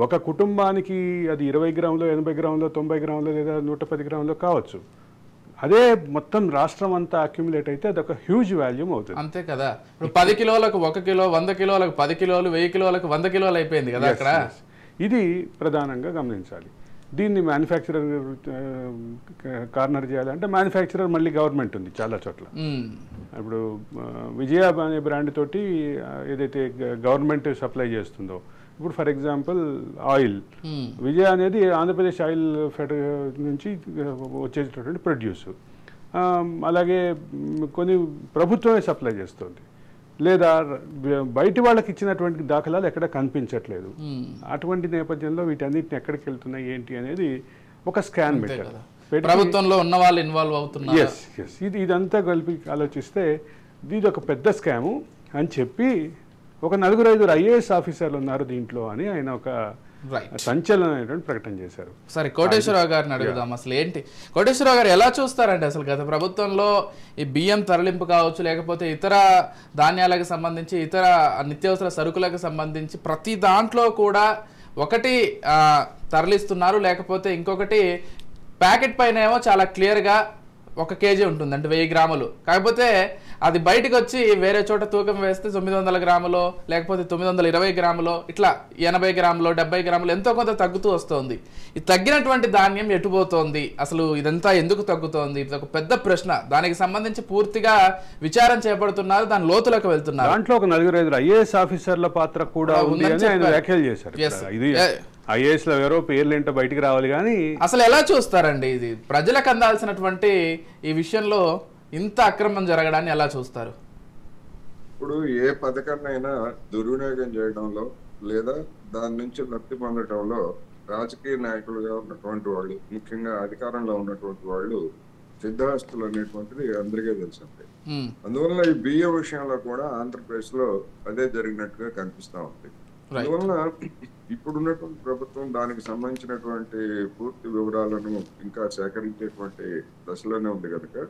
Speaker 2: ఒక కుటుంబానికి అది 20 గ్రాములు 80 గ్రాములు 90 గ్రాములు లేదా 110 గ్రాములు కావచ్చు, అదే మొత్తం రాష్ట్రం అంతా అక్యుములేట్ అయితే అదొక హ్యూజ్ వాల్యూమ్ అవుతుంది.
Speaker 1: అంతే కదా. ఇప్పుడు 10 కిలోలకు 1 కిలో, 100 కిలోలకు 10 కిలోలు, 1000 కిలోలకు 100 కిలోలు అయిపోయింది కదా అక్కడ.
Speaker 2: ఇది ప్రధానంగా గమనించాలి. దీన్ని మ్యానుఫ్యాక్చరర్ కార్నర్ చేయాలంటే మ్యానుఫ్యాక్చరర్ మళ్ళీ గవర్నమెంట్ ఉంది చాలా చోట్ల. ఇప్పుడు విజయ అనే బ్రాండ్ తోటి ఏదైతే గవర్నమెంట్ సప్లై చేస్తుందో, ఇప్పుడు ఫర్ ఎగ్జాంపుల్ ఆయిల్, విజయ అనేది ఆంధ్రప్రదేశ్ ఆయిల్ ఫెడ్ నుంచి వచ్చేటటువంటి ప్రొడ్యూస్. అలాగే కొన్ని ప్రభుత్వమే సప్లై చేస్తుంది, లేదా బయటి వాళ్ళకి ఇచ్చినటువంటి దాఖలాలు ఎక్కడ కనిపించట్లేదు. అటువంటి నేపథ్యంలో వీటన్నిటిని ఎక్కడికి వెళ్తున్నాయి ఏంటి అనేది ఒక స్కాన్ మెథడ్.
Speaker 1: ప్రభుత్వంలో ఉన్న వాళ్ళు ఇన్వాల్వ్ అవుతున్నారు.
Speaker 2: ఇదంతా కలిపి ఆలోచిస్తే ఇది ఒక పెద్ద స్కాము అని చెప్పి ఒక 4-5 IAS ఆఫీసర్లు ఉన్నారు దీంట్లో అని ఆయన ఒక సంచలనమైనటువంటి ప్రకటన చేశారు.
Speaker 1: సరే, కోటేశ్వరరావు గారిని అడుగుదాం. అసలు ఏంటి కోటేశ్వరరావు గారు ఎలా చూస్తారండి అసలు గత ప్రభుత్వంలో ఈ బియ్యం తరలింపు కావచ్చు, లేకపోతే ఇతర ధాన్యాలకు సంబంధించి, ఇతర నిత్యావసర సరుకులకు సంబంధించి ప్రతి దాంట్లో కూడా ఒకటి తరలిస్తున్నారు, లేకపోతే ఇంకొకటి ప్యాకెట్ పైన ఏమో చాలా క్లియర్గా 1 కేజీ ఉంటుంది, అంటే 1000 గ్రాములు. కాకపోతే అది బయటకు వచ్చి వేరే చోట తూకం వేస్తే 900 గ్రాములో, లేకపోతే 920 గ్రాములో, ఇట్లా 80 గ్రాములో, 70 గ్రాములు ఎంతో కొంత తగ్గుతూ వస్తుంది. ఈ తగ్గినటువంటి ధాన్యం ఎటుపోతోంది, అసలు ఇదంతా ఎందుకు తగ్గుతోంది? ఇది ఒక పెద్ద ప్రశ్న. దానికి సంబంధించి పూర్తిగా విచారం చేపడుతున్నారు, దాని లోతులకు వెళ్తున్నారు.
Speaker 2: దాంట్లో ఒక 4-5 IAS ఆఫీసర్ల పాత్ర కూడా ఉంది అని ఆయన వ్యాఖ్యలు చేశారు. ఇది IAS లో ఎవరో పేర్లు ఏంటో బయటికి రావాలి కానీ
Speaker 1: అసలు ఎలా చూస్తారండి ఇది? ప్రజలకు అందాల్సినటువంటి ఈ విషయంలో ఇంత అక్రమం జరగడాన్ని ఎలా చూస్తారు?
Speaker 3: ఇప్పుడు ఏ పథకాన్నైనా దుర్వినియోగం చేయడంలో లేదా దాని నుంచి లబ్ధి పొందడంలో రాజకీయ నాయకులుగా ఉన్నటువంటి వాళ్ళు, ముఖ్యంగా అధికారంలో ఉన్నటువంటి వాళ్ళు సిద్ధహస్తులు అనేటువంటిది అందరికీ తెలిసిందే. అందువల్ల ఈ బియ్యం విషయంలో కూడా ఆంధ్రప్రదేశ్ లో అదే జరిగినట్టుగా కనిపిస్తా ఉంది. అందువల్ల ఇప్పుడున్నటువంటి ప్రభుత్వం దానికి సంబంధించినటువంటి పూర్తి వివరాలను ఇంకా సేకరించేటువంటి దశలోనే ఉంది కనుక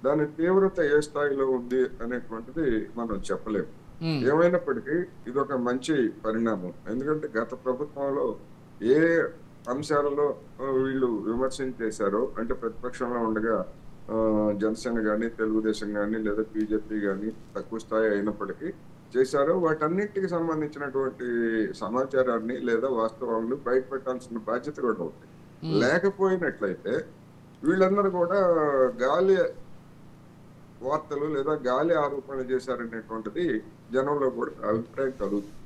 Speaker 3: దాని తీవ్రత ఏ స్థాయిలో ఉంది అనేటువంటిది మనం చెప్పలేము. ఏమైనప్పటికీ ఇది ఒక మంచి పరిణామం. ఎందుకంటే గత ప్రభుత్వంలో ఏ అంశాలలో వీళ్ళు విమర్శించేశారో, అంటే ప్రతిపక్షంలో ఉండగా జనసేన కానీ, తెలుగుదేశం కానీ, లేదా బీజేపీ కానీ తక్కువ స్థాయి అయినప్పటికీ చేశారో వాటన్నిటికి సంబంధించినటువంటి సమాచారాన్ని లేదా వాస్తవాలను బయట పెట్టాల్సిన బాధ్యత కూడా ఉంది. లేకపోయినట్లయితే వీళ్ళందరూ కూడా గాలి వార్తలు లేదా గాలి ఆరోపణలు చేశారనేటువంటిది జనంలో కూడా అభిప్రాయం కలుగుతుంది.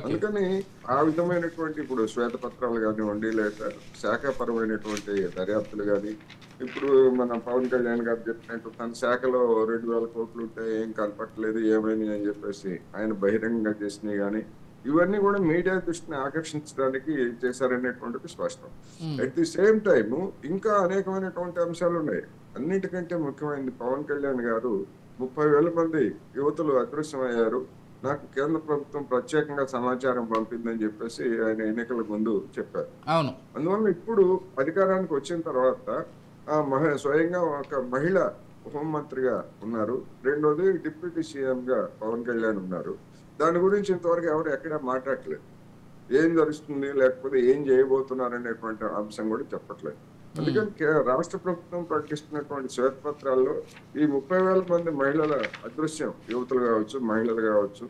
Speaker 3: అందుకని ఆ విధమైనటువంటి ఇప్పుడు శ్వేతపత్రాలు కానివ్వండి, లేదా శాఖాపరమైనటువంటి దర్యాప్తులు కానీ, ఇప్పుడు మన పవన్ కళ్యాణ్ గారు చెప్పినట్టు తన శాఖలో 2000 కోట్లు ఉంటే ఏం కనపట్టలేదు, ఏమైంది అని చెప్పేసి ఆయన బహిరంగంగా చేసినవి కానీ, ఇవన్నీ కూడా మీడియా దృష్టిని ఆకర్షించడానికి చేశారనేటువంటిది స్పష్టం. అట్ ది సేమ్ టైమ్ ఇంకా అనేకమైనటువంటి అంశాలు ఉన్నాయి. అన్నిటికంటే ముఖ్యమైనది పవన్ కళ్యాణ్ గారు 30,000 మంది యువతులు అదృశ్యమయ్యారు, నాకు కేంద్ర ప్రభుత్వం ప్రత్యేకంగా సమాచారం పంపిందని చెప్పేసి ఆయన ఎన్నికల ముందు చెప్పారు. అందువల్ల ఇప్పుడు అధికారానికి వచ్చిన తర్వాత స్వయంగా ఒక మహిళ హోంమంత్రిగా ఉన్నారు, రెండోది డిప్యూటీ సీఎం గా పవన్ కళ్యాణ్ ఉన్నారు. దాని గురించి ఇంతవరకు ఎవరు ఎక్కడా మాట్లాడలేదు. ఏం జరుగుతుంది లేకపోతే ఏం చేయబోతున్నారు అనేటువంటి అంశం కూడా చెప్పట్లేదు. అందుకని రాష్ట్ర ప్రభుత్వం ప్రకటిస్తున్నటువంటి శ్వేతపత్రాల్లో ఈ 30,000 మంది మహిళల అదృశ్యం, యువతులు కావచ్చు, మహిళలు కావచ్చు,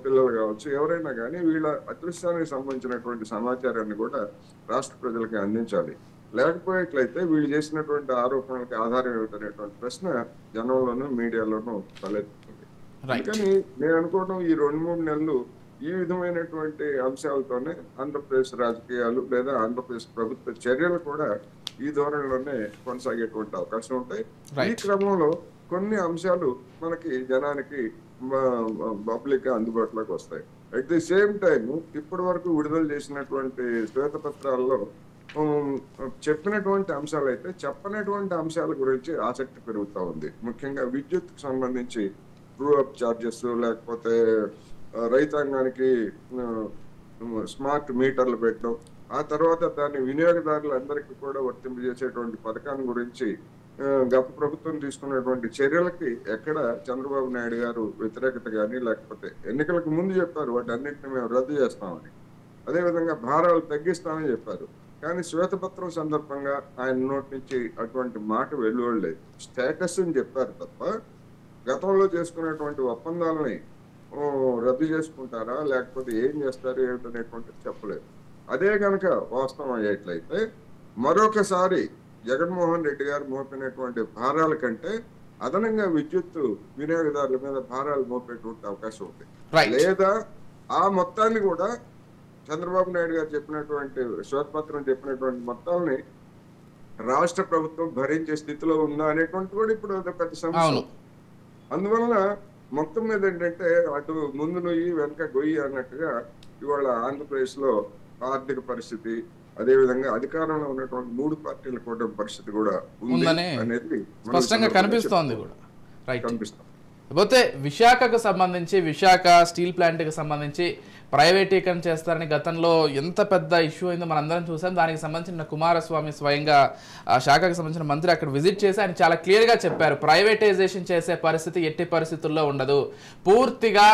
Speaker 3: పిల్లలు కావచ్చు, ఎవరైనా కానీ వీళ్ళ అదృశ్యానికి సంబంధించినటువంటి సమాచారాన్ని కూడా రాష్ట్ర ప్రజలకి అందించాలి. లేకపోయేట్లయితే వీళ్ళు చేసినటువంటి ఆరోపణలకి ఆధారం ఏమిటనేటువంటి ప్రశ్న జనంలోనూ మీడియాలోనూ తలెత్తుతుంది. అందుకని నేను అనుకోవడం ఈ 2-3 నెలలు ఈ విధమైనటువంటి అంశాలతోనే ఆంధ్రప్రదేశ్ రాజకీయాలు లేదా ఆంధ్రప్రదేశ్ ప్రభుత్వ చర్యలు కూడా ఈ ధోరణిలోనే కొనసాగేటువంటి అవకాశం ఉంటాయి. ఈ క్రమంలో కొన్ని అంశాలు మనకి జనానికి పబ్లిక్ గా అందుబాటులోకి వస్తాయి. అట్ ది సేమ్ టైం ఇప్పటి వరకు విడుదల చేసినటువంటి శ్వేతపత్రాల్లో చెప్పినటువంటి అంశాలు అయితే చెప్పనటువంటి అంశాల గురించి ఆసక్తి పెరుగుతూ ఉంది. ముఖ్యంగా విద్యుత్ కి సంబంధించి ట్రూ అప్ చార్జెస్, లేకపోతే రైతాంగానికి స్మార్ట్ మీటర్లు పెట్టడం, ఆ తర్వాత దాన్ని వినియోగదారులందరికీ కూడా వర్తింపజేసేటువంటి పథకాన్ని గురించి గత ప్రభుత్వం తీసుకున్నటువంటి చర్యలకి ఎక్కడ చంద్రబాబు నాయుడు గారు వ్యతిరేకత కానీ, లేకపోతే ఎన్నికలకు ముందు చెప్పారు వాటి అన్నింటినీ మేము రద్దు చేస్తామని, అదేవిధంగా భారాలు తగ్గిస్తామని చెప్పారు. కానీ శ్వేతపత్రం సందర్భంగా ఆయన నోటి నుంచి అటువంటి మాట వెలువడలేదు. స్టేటస్ అని చెప్పారు తప్ప గతంలో చేసుకున్నటువంటి ఒప్పందాలని రద్దు చేసుకుంటారా లేకపోతే ఏం చేస్తారు ఏమిటనేటువంటిది చెప్పలేదు. అదే కనుక వాస్తవం అయ్యేట్లయితే మరొకసారి జగన్మోహన్ రెడ్డి గారు మోపినటువంటి భారాల కంటే అదనంగా విద్యుత్ వినియోగదారుల మీద భారాలు మోపేటువంటి అవకాశం ఉంది. లేదా ఆ మొత్తాన్ని కూడా చంద్రబాబు నాయుడు గారు చెప్పినటువంటి శ్వేతపత్రం చెప్పినటువంటి మొత్తాలని రాష్ట్ర ప్రభుత్వం భరించే స్థితిలో ఉందా అనేటువంటి కూడా ఇప్పుడు పెద్ద సమస్య. అందువలన మొత్తం మీద ఏంటంటే అటు ముందు నొయ్యి వెనక గొయ్యి అన్నట్టుగా ఇవాళ ఆంధ్రప్రదేశ్ లో ఆర్థిక పరిస్థితి, అదే విధంగా అధికారంలో ఉన్నటువంటి 3 పార్టీల కూటమి పరిస్థితి కూడా ఉంది అనేది
Speaker 1: స్పష్టంగా కనిపిస్తోంది కూడా. కాకపోతే విశాఖకు సంబంధించి విశాఖ స్టీల్ ప్లాంట్కి సంబంధించి ప్రైవేటీకరణ చేస్తారని గతంలో ఎంత పెద్ద ఇష్యూ అయిందో మనందరం చూసాం. దానికి సంబంధించిన కుమారస్వామి స్వయంగా ఆ శాఖకు సంబంధించిన మంత్రి అక్కడ విజిట్ చేసి ఆయన చాలా క్లియర్గా చెప్పారు, ప్రైవేటైజేషన్ చేసే పరిస్థితి ఎట్టి పరిస్థితుల్లో ఉండదు, పూర్తిగా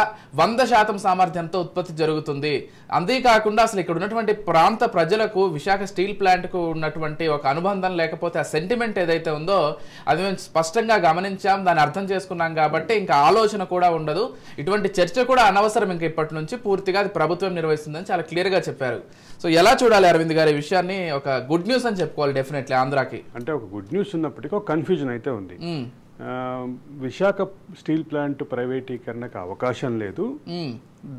Speaker 1: 100% సామర్థ్యంతో ఉత్పత్తి జరుగుతుంది. అంతేకాకుండా అసలు ఇక్కడ ఉన్నటువంటి ప్రాంత ప్రజలకు విశాఖ స్టీల్ ప్లాంట్కు ఉన్నటువంటి ఒక అనుబంధం లేకపోతే ఆ సెంటిమెంట్ ఏదైతే ఉందో అది మేము స్పష్టంగా గమనించాం, దాన్ని అర్థం చేసుకున్నాం కాబట్టి ఇంకా ఆలోచన కూడా ఉండదు, ఇటువంటి చర్చ కూడా అనవసరం ఇంకా ఇప్పటి నుంచి, పూర్తిగా అది ప్రభుత్వం నిర్వహిస్తుందని చాలా క్లియర్గా చెప్పారు. సో ఎలా చూడాలి అరవింద్ గారి విషయాన్ని? ఒక గుడ్ న్యూస్ అని చెప్పుకోవాలి డెఫినెట్లీ ఆంధ్రాకి.
Speaker 2: అంటే ఒక గుడ్ న్యూస్ ఉన్నప్పటికీ ఒక కన్ఫ్యూజన్ అయితే ఉంది. విశాఖ స్టీల్ ప్లాంట్ ప్రైవేటీకరణకు అవకాశం లేదు,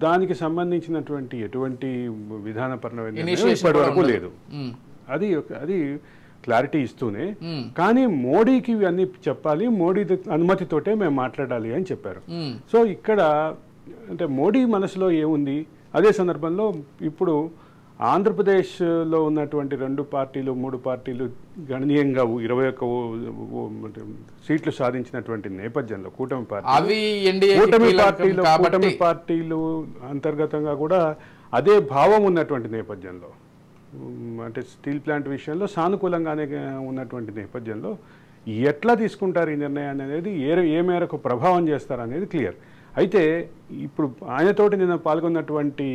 Speaker 2: దానికి సంబంధించినటువంటి ఎటువంటి విధానపరమైన ఇప్పటి వరకు లేదు. అది క్లారిటీ ఇస్తూనే కానీ మోడీకి ఇవన్నీ చెప్పాలి, మోడీ అనుమతితోటే మేము మాట్లాడాలి అని చెప్పారు. సో ఇక్కడ అంటే మోడీ మనసులో ఏముంది? అదే సందర్భంలో ఇప్పుడు ఆంధ్రప్రదేశ్లో ఉన్నటువంటి 2 పార్టీలు 3 పార్టీలు గణనీయంగా 21 సీట్లు సాధించినటువంటి నేపథ్యంలో కూటమి పార్టీలు అంతర్గతంగా కూడా అదే భావం ఉన్నటువంటి నేపథ్యంలో, అంటే స్టీల్ ప్లాంట్ విషయంలో సానుకూలంగానే ఉన్నటువంటి నేపథ్యంలో ఎట్లా తీసుకుంటారు ఈ నిర్ణయాన్ని అనేది, ఏ మేరకు ప్రభావం చేస్తారు అనేది క్లియర్. అయితే ఇప్పుడు ఆయనతోటి నేను పాల్గొన్నటువంటి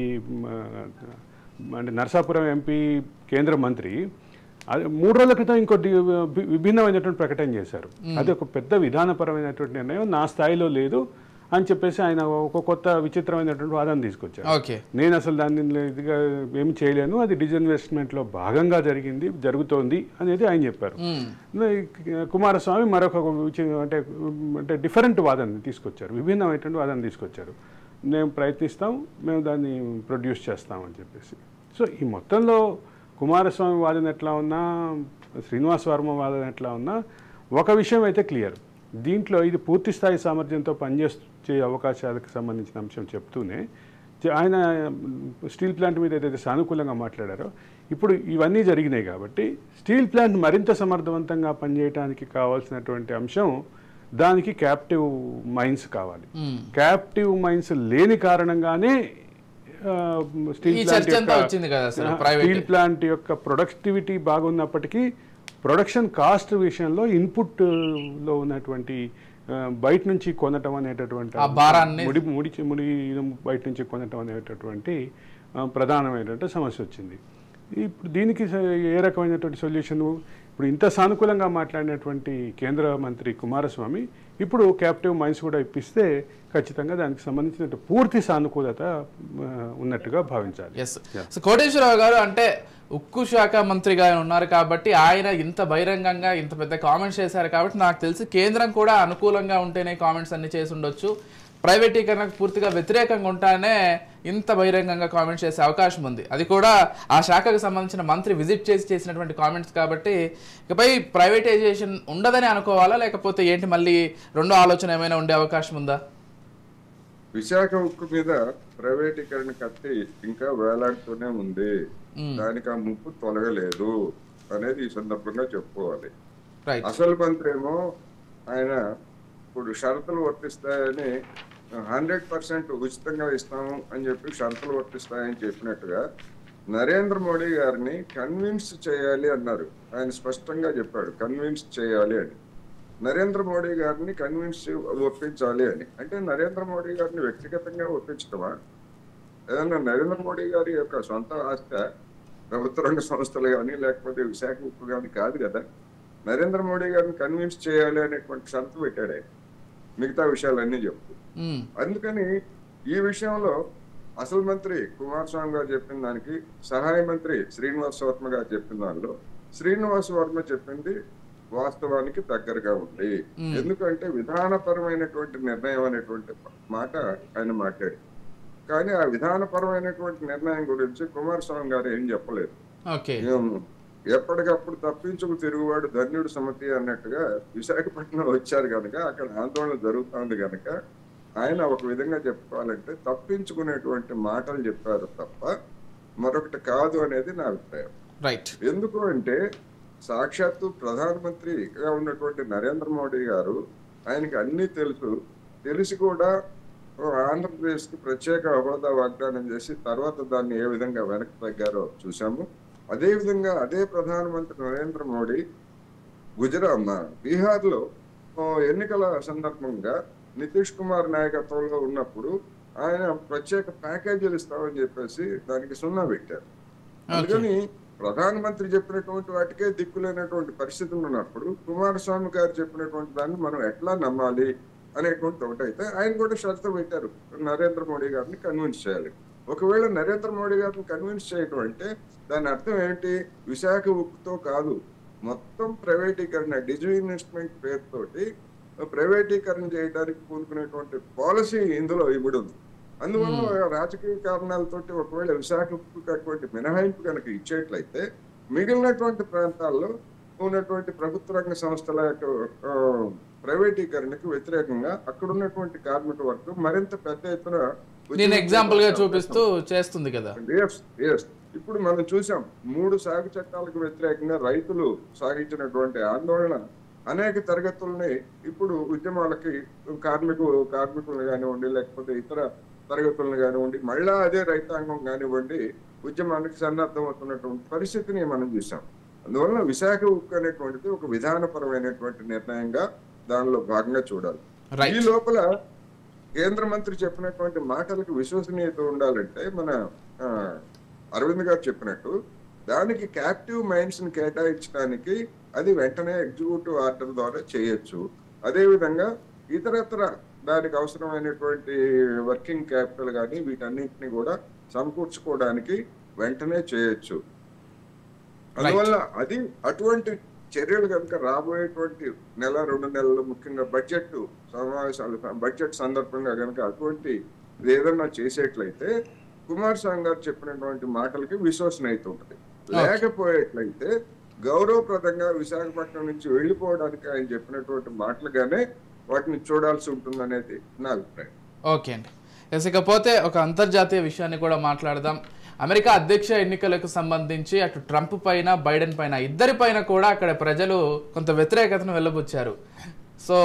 Speaker 2: అంటే నరసాపురం ఎంపీ కేంద్ర మంత్రి 3 రోజుల క్రితం ఇంకోటి విభిన్నమైనటువంటి ప్రకటన చేశారు. అది ఒక పెద్ద విధానపరమైనటువంటి నిర్ణయం, నా స్థాయిలో లేదు అని చెప్పేసి ఆయన ఒక కొత్త విచిత్రమైనటువంటి వాదన తీసుకొచ్చారు. నేను అసలు దాన్ని ఇదిగా ఏమి చేయలేను, అది డిజిన్వెస్ట్మెంట్లో భాగంగా జరుగుతోంది అనేది ఆయన చెప్పారు. కుమారస్వామి మరొక అంటే డిఫరెంట్ వాదన తీసుకొచ్చారు, విభిన్నమైనటువంటి వాదన తీసుకొచ్చారు. మేము ప్రయత్నిస్తాం, మేము దాన్ని ప్రొడ్యూస్ చేస్తామని చెప్పేసి. సో ఈ మొత్తంలో కుమారస్వామి వాదన ఎట్లా ఉన్నా, శ్రీనివాస్ వర్మ వాదన ఎట్లా ఉన్నా, ఒక విషయం అయితే క్లియర్, దీంట్లో ఇది పూర్తి స్థాయి సామర్థ్యంతో పనిచేసే అవకాశాలకు సంబంధించిన అంశం చెప్తూనే ఆయన స్టీల్ ప్లాంట్ మీద ఏదైతే సానుకూలంగా మాట్లాడారో, ఇప్పుడు ఇవన్నీ జరిగినాయి కాబట్టి స్టీల్ ప్లాంట్ మరింత సమర్థవంతంగా పనిచేయడానికి కావాల్సినటువంటి అంశం, దానికి క్యాప్టివ్ మైన్స్ కావాలి. క్యాప్టివ్ మైన్స్ లేని కారణంగానే స్టీల్ ప్లాంట్ యొక్క ప్రొడక్టివిటీ బాగున్నప్పటికీ ప్రొడక్షన్ కాస్ట్ విషయంలో ఇన్పుట్లో ఉన్నటువంటి బయట నుంచి కొనటం అనేటటువంటి ముడి బయట నుంచి కొనటం అనేటటువంటి ప్రధానమైనటువంటి సమస్య వచ్చింది. ఇప్పుడు దీనికి ఏ రకమైనటువంటి సొల్యూషన్? ఇప్పుడు ఇంత సానుకూలంగా మాట్లాడినటువంటి కేంద్ర మంత్రి కుమారస్వామి ఇప్పుడు క్యాప్టివ్ మైన్స్ కూడా ఇప్పిస్తే ఖచ్చితంగా దానికి సంబంధించిన పూర్తి సానుకూలత ఉన్నట్టుగా భావించాలి.
Speaker 1: కోటేశ్వరరావు గారు అంటే ఉక్కు శాఖ మంత్రిగా ఉన్నారు కాబట్టి ఆయన ఇంత బహిరంగంగా ఇంత పెద్ద కామెంట్స్ చేశారు కాబట్టి నాకు తెలిసి కేంద్రం కూడా అనుకూలంగా ఉంటేనే కామెంట్స్ అన్ని చేసి ఉండొచ్చు, ప్రైవేటీకరణకు పూర్తిగా వ్యతిరేకంగా ఉంటానే ఇంత బహిరంగంగా కామెంట్స్ చేసే అవకాశం ఉంది. అది కూడా ఆ శాఖకు సంబంధించిన మంత్రి విజిట్ చేసినటువంటి కామెంట్స్ కాబట్టి ఇకపై ప్రైవేటైజేషన్ ఉండదని అనుకోవాలా, లేకపోతే ఏంటి మళ్ళీ రెండో ఆలోచన ఏమైనా ఉండే అవకాశం ఉందా?
Speaker 3: విశాఖ ఉక్కు మీద ప్రైవేటీకరణ కత్తి ఇంకా వేలాడుతూనే ఉంది, దానికి ఆ ముప్పు తొలగలేదు అనేది ఈ సందర్భంగా చెప్పుకోవాలి. అసలు మంత్రి ఏమో ఆయన ఇప్పుడు షరతులు వర్తిస్తాయని 100% ఉచితంగా ఇస్తాము అని చెప్పి షరతులు వర్తిస్తాయని చెప్పినట్టుగా నరేంద్ర మోడీ గారిని కన్విన్స్ చేయాలి అన్నారు. ఆయన స్పష్టంగా చెప్పాడు కన్విన్స్ చేయాలి అని, నరేంద్ర మోడీ గారిని కన్విన్స్ ఒప్పించాలి అని. అంటే నరేంద్ర మోడీ గారిని వ్యక్తిగతంగా ఒప్పించటమా, ఏదన్నా నరేంద్ర మోడీ గారి యొక్క సొంత ఆస్తి ప్రభుత్వ రంగ సంస్థలు కానీ లేకపోతే విశాఖ ఉక్కు కానీ కాదు కదా. నరేంద్ర మోడీ గారిని కన్విన్స్ చేయాలి అనేటువంటి షరతు పెట్టాడు ఆయన, మిగతా విషయాలన్నీ చెప్తూ. అందుకని ఈ విషయంలో అసలు మంత్రి కుమారస్వామి గారు చెప్పిన దానికి సహాయ మంత్రి శ్రీనివాస్ వర్మ గారు చెప్పిన దానిలో శ్రీనివాస్ వర్మ చెప్పింది వాస్తవానికి దగ్గరగా ఉంది. ఎందుకంటే విధానపరమైనటువంటి నిర్ణయం అనేటువంటి మాట ఆయన మాట్లాడి, కానీ ఆ విధానపరమైనటువంటి నిర్ణయం గురించి కుమారస్వామి గారు ఏం చెప్పలేదు. ఎప్పటికప్పుడు తప్పించుకు తిరుగువాడు ధన్యుడు సమతి అన్నట్టుగా విశాఖపట్నం వచ్చారు కనుక అక్కడ ఆందోళన జరుగుతుంది కనుక ఆయన ఒక విధంగా చెప్పుకోవాలంటే తప్పించుకునేటువంటి మాటలు చెప్పారు తప్ప మరొకటి కాదు అనేది నా అభిప్రాయం. ఎందుకు అంటే సాక్షాత్తు ప్రధానమంత్రిగా ఉన్నటువంటి నరేంద్ర మోడీ గారు ఆయనకి అన్ని తెలిసి కూడా ఆంధ్రప్రదేశ్ కి ప్రత్యేక హోదా వాగ్దానం చేసి తర్వాత దాన్ని ఏ విధంగా వెనక్కి తగ్గారో చూసాము. అదే విధంగా అదే ప్రధానమంత్రి నరేంద్ర మోడీ బీహార్ లో ఎన్నికల సందర్భంగా నితీష్ కుమార్ నాయకత్వంలో ఉన్నప్పుడు ఆయన ప్రత్యేక ప్యాకేజీలు ఇస్తామని చెప్పేసి దానికి సున్నా పెట్టారు. అందుకని ప్రధానమంత్రి చెప్పినటువంటి వాటికే దిక్కులేనటువంటి పరిస్థితులు ఉన్నప్పుడు కుమారస్వామి గారు చెప్పినటువంటి దాన్ని మనం ఎట్లా నమ్మాలి అనేటువంటి ఒకటైతే ఆయన కూడా షరతు పెట్టారు, నరేంద్ర మోడీ గారిని కన్విన్స్ చేయాలి. ఒకవేళ నరేంద్ర మోడీ గారిని కన్విన్స్ చేయడం అంటే దాని అర్థం ఏంటి? విశాఖ ఉక్కుతో కాదు, మొత్తం ప్రైవేటీకరణ డిజిన్వెస్ట్మెంట్ పేరుతోటి ప్రైవేటీకరణ చేయడానికి కూనుకునేటువంటి పాలసీ ఇందులో ఇమిడి ఉంది. అందువల్ల రాజకీయ కారణాలతోటి ఒకవేళ విశాఖ ఉక్కుకి అటువంటి మినహాయింపు కనుక ఇచ్చేట్లయితే మిగిలినటువంటి ప్రాంతాల్లో ఉన్నటువంటి ప్రభుత్వ రంగ సంస్థల యొక్క ప్రైవేటీకరణకు వ్యతిరేకంగా అక్కడ ఉన్నటువంటి కార్మిక వర్గం మరింత పెద్ద ఎత్తున
Speaker 1: ఎగ్జాంపుల్ గా చూపిస్తూ చేస్తుంది కదా.
Speaker 3: ఇప్పుడు మనం చూసాం 3 సాగు చట్టాలకు వ్యతిరేకంగా రైతులు సాగించినటువంటి ఆందోళన అనేక తరగతుల్ని ఇప్పుడు ఉద్యమాలకి కార్మికులు కానివ్వండి లేకపోతే ఇతర తరగతులను కానివ్వండి మళ్ళా అదే రైతాంగం కానివ్వండి ఉద్యమానికి సన్నద్ధమవుతున్నటువంటి పరిస్థితిని మనం చూసాం. అందువల్ల విశాఖ ఉక్కు అనేటువంటిది ఒక విధానపరమైనటువంటి నిర్ణయంగా దానిలో భాగంగా చూడాలి. ఈ లోపల కేంద్ర మంత్రి చెప్పినటువంటి మాటలకు విశ్వసనీయత ఉండాలంటే మన అరవింద్ గారు చెప్పినట్టు దానికి క్యాప్టివ్ మైండ్స్ ని కేటాయించడానికి అది వెంటనే ఎగ్జిక్యూటివ్ ఆర్డర్ ద్వారా చేయొచ్చు. అదేవిధంగా ఇతరత్ర దానికి అవసరమైనటువంటి వర్కింగ్ క్యాపిటల్ కానీ వీటన్నిటిని కూడా సమకూర్చుకోవడానికి వెంటనే చేయొచ్చు. అందువల్ల అది అటువంటి చర్యలు కనుక రాబోయేటువంటి 1-2 నెలలు ముఖ్యంగా బడ్జెట్ సమావేశాలు బడ్జెట్ సందర్భంగా కనుక అటువంటి ఏదన్నా చేసేట్లయితే కుమారస్వామి గారు చెప్పినటువంటి మాటలకి విశ్వసనీయత ఉంటుంది. లేకపోయేట్లయితే గౌరవప్రదంగా విశాఖపట్నం నుంచి వెళ్ళిపోవడానికి ఆయన చెప్పినటువంటి మాటలుగానే వాటిని చూడాల్సి ఉంటుంది అనేది నా అభిప్రాయం.
Speaker 1: ఓకే అండి. ఇకపోతే ఒక అంతర్జాతీయ విషయాన్ని కూడా మాట్లాడదాం. అమెరికా అధ్యక్ష ఎన్నికలకు సంబంధించి అటు ట్రంప్ పైన బైడెన్ పైన ఇద్దరి పైన కూడా అక్కడ ప్రజలు కొంత వ్యతిరేకతను వెల్లబుచ్చారు. సో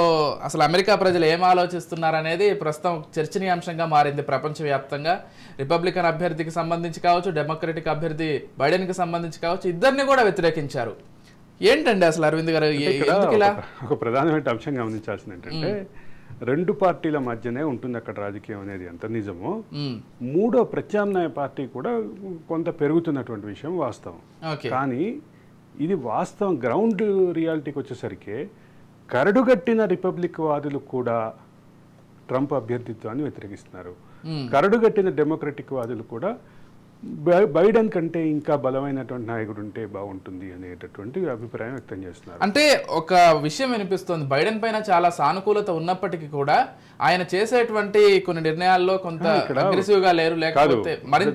Speaker 1: అసలు అమెరికా ప్రజలు ఏం ఆలోచిస్తున్నారనేది ప్రస్తుతం చర్చనీయాంశంగా మారింది ప్రపంచవ్యాప్తంగా. రిపబ్లికన్ అభ్యర్థికి సంబంధించి కావచ్చు, డెమోక్రటిక్ అభ్యర్థి బైడెన్కి సంబంధించి కావచ్చు, ఇద్దరిని కూడా వ్యతిరేకించారు. ఏంటండి అసలు అరవింద్ గారు
Speaker 2: ఒక ప్రధానమైన అంశం గమనించాల్సింది ఏంటంటే 2 పార్టీల మధ్యనే ఉంటుంది అక్కడ రాజకీయం అనేది ఎంత నిజమో, 3వ ప్రత్యామ్నాయ పార్టీ కూడా కొంత పెరుగుతున్నటువంటి విషయం వాస్తవం. కానీ ఇది వాస్తవం గ్రౌండ్ రియాలిటీకి వచ్చేసరికి కరడుగట్టిన రిపబ్లిక్ వాదులు కూడా ట్రంప్ అభ్యర్థిత్వాన్ని వ్యతిరేకిస్తున్నారు. కరడుగట్టిన డెమోక్రటిక్ వాదులు కూడా బైడెన్ కంటే ఇంకా బలమైనటువంటి నాయకుడు ఉంటే బాగుంటుంది అనేటటువంటి అభిప్రాయం వ్యక్తం చేస్తున్నారు.
Speaker 1: అంటే ఒక విషయం వినిపిస్తుంది, బైడెన్ పైన చాలా సానుకూలత ఉన్నప్పటికీ కూడా ఆయన చేసేటువంటి కొన్ని నిర్ణయాల్లో కొంత అగ్రెసివ్ గా లేరు, లేకపోతే మరింత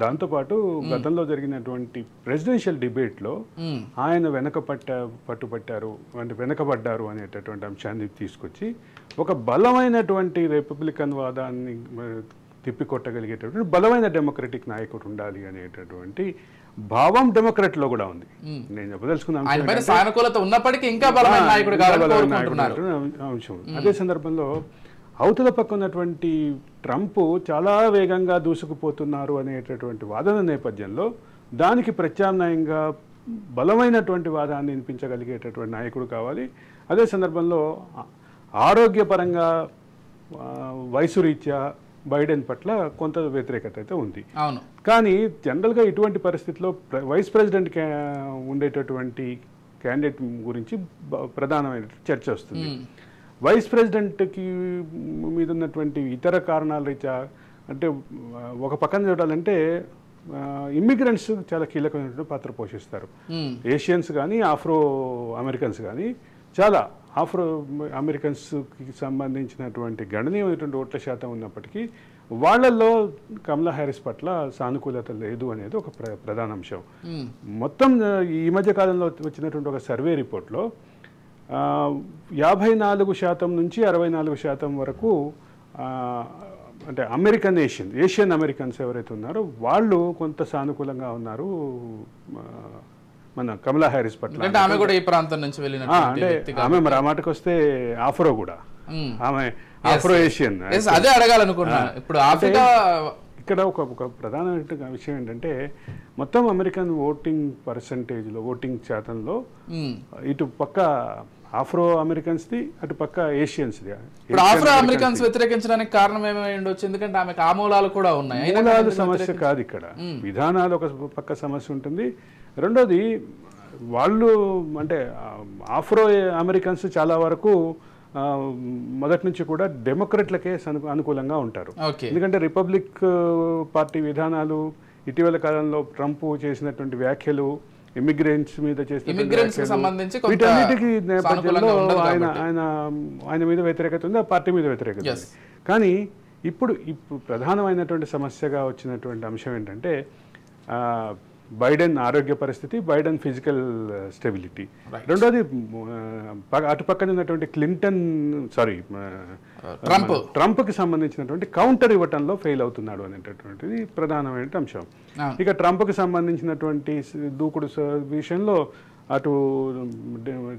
Speaker 2: దాంతో పాటు గతంలో జరిగినటువంటి ప్రెసిడెన్షియల్ డిబేట్ లో ఆయన పట్టుపట్టారు అంటే వెనకబడ్డారు అనేటటువంటి అంశాన్ని తీసుకొచ్చి ఒక బలమైనటువంటి రిపబ్లికన్ వాదాన్ని తిప్పికొట్టగలిగేటటువంటి బలమైన డెమోక్రటిక్ నాయకుడు ఉండాలి అనేటటువంటి భావం డెమోక్రట్ లో కూడా ఉంది. నేను చెప్పదలుచుకున్నాను అంశం. అదే సందర్భంలో అవతల పక్క ఉన్నటువంటి ట్రంప్ చాలా వేగంగా దూసుకుపోతున్నారు అనేటటువంటి వాదన నేపథ్యంలో దానికి ప్రత్యామ్నాయంగా బలమైనటువంటి వాదాన్ని వినిపించగలిగేటటువంటి నాయకుడు కావాలి. అదే సందర్భంలో ఆరోగ్యపరంగా వయసు రీత్యా బైడెన్ పట్ల కొంత వ్యతిరేకత అయితే ఉంది.
Speaker 1: అవును.
Speaker 2: కానీ జనరల్గా ఇటువంటి పరిస్థితుల్లో వైస్ ప్రెసిడెంట్ ఉండేటటువంటి క్యాండిడేట్ గురించి ప్రధానమైన చర్చ వస్తుంది. వైస్ ప్రెసిడెంట్కి మీద ఉన్నటువంటి ఇతర కారణాల రీత్యా అంటే ఒక పక్కన చూడాలంటే ఇమ్మిగ్రెంట్స్ చాలా కీలకమైనటువంటి పాత్ర పోషిస్తారు. ఏషియన్స్ కానీ ఆఫ్రో అమెరికన్స్ కానీ చాలా ఆఫ్రో అమెరికన్స్కి సంబంధించినటువంటి గణనీయమైనటువంటి ఓట్ల శాతం ఉన్నప్పటికీ వాళ్ళల్లో కమలా హ్యారిస్ పట్ల సానుకూలత లేదు అనేది ఒక ప్రధాన అంశం. మొత్తం ఈ మధ్య కాలంలో వచ్చినటువంటి ఒక సర్వే రిపోర్ట్లో 54% నుంచి 64% వరకు అంటే ఏషియన్ అమెరికన్స్ ఎవరైతే ఉన్నారో వాళ్ళు కొంత సానుకూలంగా ఉన్నారు మన కమలా హ్యారిస్ పట్ల.
Speaker 1: అంటే ఆమె కూడా ఈ ప్రాంతం నుంచి వెళ్ళిన
Speaker 2: అంటే ఆమె మరి ఆ మాటకు వస్తే ఆఫ్రో కూడా ఆమె ఆఫ్రో ఏషియన్.
Speaker 1: అదే అడగాలనుకున్నాను. ఇప్పుడు ఆఫ్రికా
Speaker 2: ఇక్కడ ఒక ప్రధానమైన విషయం ఏంటంటే మొత్తం అమెరికన్ ఓటింగ్ శాతంలో ఇటు పక్క ఆఫ్రో అమెరికన్స్ది అటు పక్క ఏషియన్స్ది.
Speaker 1: ఇప్పుడు ఆఫ్రో అమెరికన్స్ వ్యతిరేకించడానికి కారణం ఏమై ఉండొచ్చు? ఎందుకంటే ఆమెకు ఆ మూలాలు కూడా ఉన్నాయి.
Speaker 2: మూలాలు సమస్య కాదు ఇక్కడ, విధానాలు ఒక పక్క సమస్య ఉంటుంది. రెండోది వాళ్ళు అంటే ఆఫ్రో అమెరికన్స్ చాలా వరకు మొదటి నుంచి కూడా డెమోక్రట్లకే అనుకూలంగా ఉంటారు. ఎందుకంటే రిపబ్లిక్ పార్టీ విధానాలు, ఇటీవల కాలంలో ట్రంప్ చేసినటువంటి వ్యాఖ్యలు, ఇమిగ్రెంట్స్ మీద వీటన్నిటికీ నేపథ్యంలో ఆయన మీద వ్యతిరేకత ఉంది, ఆ పార్టీ మీద వ్యతిరేకత ఉంది. కానీ ఇప్పుడు ప్రధానమైనటువంటి సమస్యగా వచ్చినటువంటి అంశం ఏంటంటే బైడెన్ ఆరోగ్య పరిస్థితి, బైడెన్ ఫిజికల్ స్టెబిలిటీ. రెండోది అటు పక్కన ఉన్నటువంటి ట్రంప్కి సంబంధించినటువంటి కౌంటర్ ఇవ్వటంలో ఫెయిల్ అవుతున్నాడు అనేటటువంటిది ప్రధానమైన అంశం. ఇక ట్రంప్కి సంబంధించినటువంటి దూకుడు విషయంలో అటు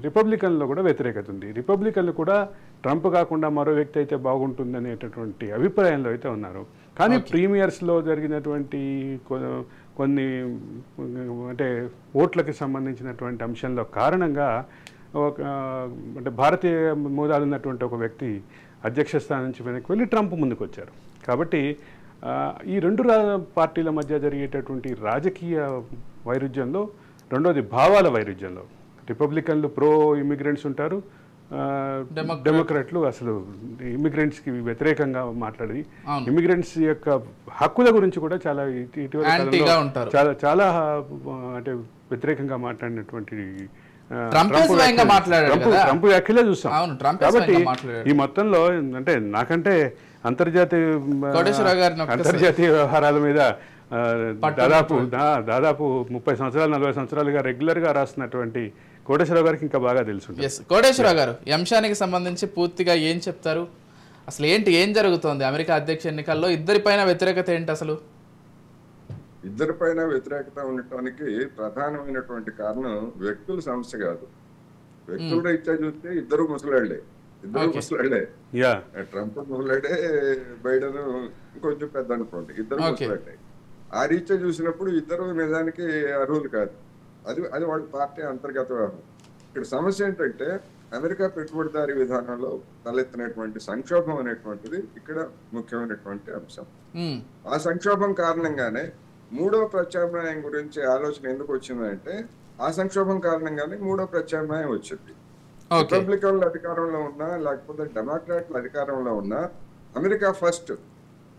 Speaker 2: రిపబ్లికన్లో కూడా వ్యతిరేకత ఉంది. రిపబ్లికన్లు కూడా ట్రంప్ కాకుండా మరో వ్యక్తి అయితే బాగుంటుంది అనేటటువంటి అభిప్రాయంలో అయితే ఉన్నారు. కానీ ప్రీమియర్స్లో జరిగినటువంటి కొన్ని అంటే ఓట్లకి సంబంధించినటువంటి అంశంలో కారణంగా అంటే భారతీయ మూలాలు ఉన్నటువంటి ఒక వ్యక్తి అధ్యక్ష స్థానం నుంచి వెనక్కి వెళ్ళి ట్రంప్ ముందుకు వచ్చారు. కాబట్టి ఈ రెండు పార్టీల మధ్య జరిగేటటువంటి రాజకీయ వైరుధ్యంలో, రెండోది భావాల వైరుధ్యంలో, రిపబ్లికన్లు ప్రో ఇమిగ్రెంట్స్ ఉంటారు, డెమోక్రాట్లు అసలు ఇమిగ్రెంట్స్కి వ్యతిరేకంగా మాట్లాడి ఇమిగ్రెంట్స్ యొక్క హక్కుల గురించి కూడా చాలా ఇటీవల చాలా చాలా అంటే వ్యతిరేకంగా మాట్లాడినటువంటి ట్రంప్ వ్యాఖ్యలే చూస్తాం. కాబట్టి ఈ మొత్తంలో అంటే నాకంటే అంతర్జాతీయ వ్యవహారాల మీద దాదాపు 30 సంవత్సరాలు 40 సంవత్సరాలుగా రెగ్యులర్గా రాస్తున్నటువంటి కోటేశ్వరరావు గారికి ఇంకా బాగా తెలుసు.
Speaker 1: కోటేశ్వరరావు గారు, ఈ అంశానికి సంబంధించి పూర్తిగా ఏం చెప్తారు? అసలు ఏం జరుగుతోంది అమెరికా అధ్యక్ష ఎన్నికల్లో? ఇద్దరిపైన వ్యతిరేకత ఏంటి? అసలు
Speaker 3: ఇద్దరిపైన వ్యతిరేకత ఉండటానికి ప్రధానమైనటువంటి కారణం వ్యక్తుల సమస్య కాదు. వ్యక్తుల రీత్యా చూస్తే ఇద్దరు ముసలాళ్లే. ట్రంప్ ముసలాడే, బైడెన్ ఇంకొంచెం పెద్ద అనుకోండి, ఇద్దరు ముసలాడే. ఆ రీత్యా చూసినప్పుడు ఇద్దరు నిజానికి అర్హులు కాదు. అది వాళ్ళ పార్టీ అంతర్గత వ్యవహారం. ఇక్కడ సమస్య ఏంటంటే అమెరికా పెట్టుబడిదారీ విధానంలో తలెత్తినటువంటి సంక్షోభం అనేటువంటిది ఇక్కడ ముఖ్యమైనటువంటి అంశం. ఆ సంక్షోభం కారణంగానే మూడో ప్రత్యామ్నాయం గురించి ఆలోచన ఎందుకు వచ్చిందంటే ఆ సంక్షోభం కారణంగానే మూడో ప్రత్యామ్నాయం వచ్చింది. రిపబ్లికన్లు అధికారంలో ఉన్నా లేకపోతే డెమోక్రాట్లు అధికారంలో ఉన్నా అమెరికా ఫస్ట్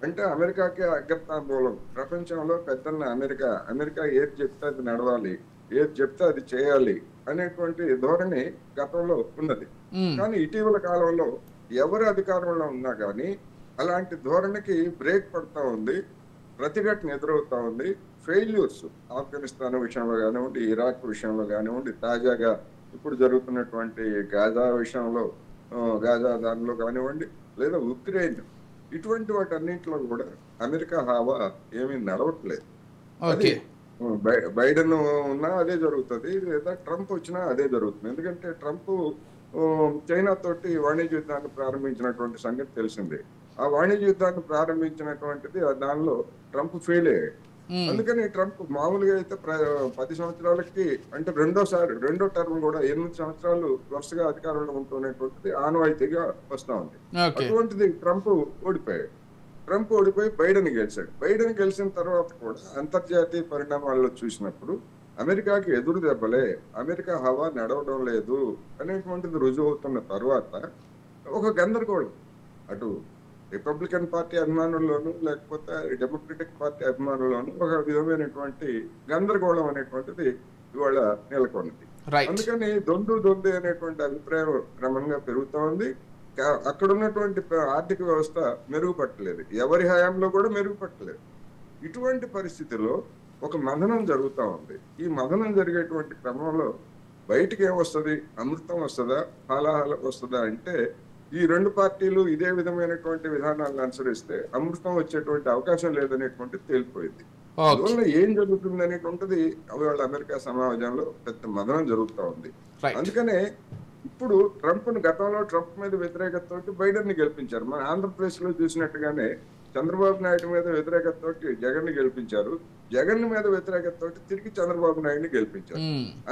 Speaker 3: అంటే అమెరికాకి అగ్రతాంబూలం. ప్రపంచంలో పెద్దన్న అమెరికా ఏది చెప్తే అది నడవాలి, ఏది చెప్తే అది చేయాలి అనేటువంటి ధోరణి గతంలో ఉన్నది. కానీ ఇటీవల కాలంలో ఎవరు అధికారంలో ఉన్నా కానీ అలాంటి ధోరణికి బ్రేక్ పడుతూ ఉంది, ప్రతిఘటన ఎదురవుతా ఉంది. ఫెయిల్యూర్స్ ఆఫ్ఘనిస్తాన్ విషయంలో కానివ్వండి, ఇరాక్ విషయంలో కానివ్వండి, తాజాగా ఇప్పుడు జరుగుతున్నటువంటి గాజా దానిలో కానివ్వండి, లేదా ఉక్రెయిన్, ఇటువంటి వాటన్నింటిలో కూడా అమెరికా హావా ఏమీ నడవట్లేదు. అది బైడెన్ ఉన్నా అదే జరుగుతుంది, లేదా ట్రంప్ వచ్చినా అదే జరుగుతుంది. ఎందుకంటే ట్రంప్ చైనా తోటి వాణిజ్య యుద్ధాన్ని ప్రారంభించినటువంటి సంగతి తెలిసిందే. ఆ వాణిజ్య యుద్ధాన్ని ప్రారంభించినటువంటిది దానిలో ట్రంప్ ఫెయిల్ అయ్యాడు. అందుకని ట్రంప్ మామూలుగా అయితే 10 సంవత్సరాలకి అంటే రెండో టర్మ్ కూడా 8 సంవత్సరాలు వరుసగా అధికారంలో ఉంటున్నటువంటిది ఆనవాయితీగా వస్తా ఉంది. అటువంటిది ట్రంప్ ఓడిపోయాడు. ట్రంప్ ఓడిపోయి బైడెన్ గెలిచాడు. బైడెన్ గెలిచిన తర్వాత కూడా అంతర్జాతీయ పరిణామాల్లో చూసినప్పుడు అమెరికాకి ఎదురు దెబ్బలే, అమెరికా హవా నడవడం లేదు అనేటువంటిది రుజువు అవుతున్న తర్వాత ఒక గందరగోళం అటు రిపబ్లికన్ పార్టీ అభిమానుల్లోనూ లేకపోతే డెమోక్రటిక్ పార్టీ అభిమానుల్లోనూ ఒక విధమైనటువంటి గందరగోళం అనేటువంటిది ఇవాళ నెలకొన్నది. అందుకని దొందు అనేటువంటి అభిప్రాయం క్రమంగా పెరుగుతా ఉంది. అక్కడ ఉన్నటువంటి ఆర్థిక వ్యవస్థ మెరుగుపట్టలేదు, ఎవరి హయాంలో కూడా మెరుగుపట్టలేదు. ఇటువంటి పరిస్థితుల్లో ఒక మథనం జరుగుతూ ఉంది. ఈ మథనం జరిగేటువంటి క్రమంలో బయటికి ఏమొస్తుంది, అమృతం వస్తుందా హాలాహలం వస్తుందా అంటే ఈ రెండు పార్టీలు ఇదే విధమైనటువంటి విధానాలను అనుసరిస్తే అమృతం వచ్చేటువంటి అవకాశం లేదనేటువంటి తేలిపోయింది. అందువల్ల ఏం జరుగుతుంది అనేటువంటిది వాళ్ళ అమెరికా సమాజంలో పెద్ద మదనం జరుగుతూ ఉంది. అందుకనే ఇప్పుడు గతంలో ట్రంప్ మీద వ్యతిరేకతతో బైడెన్ ని గెలిపించారు. మన ఆంధ్రప్రదేశ్ లో చూసినట్టుగానే చంద్రబాబు నాయుడు మీద వ్యతిరేకతతో జగన్ ని గెలిపించారు, జగన్ మీద వ్యతిరేకతతో తిరిగి చంద్రబాబు నాయుడిని గెలిపించారు.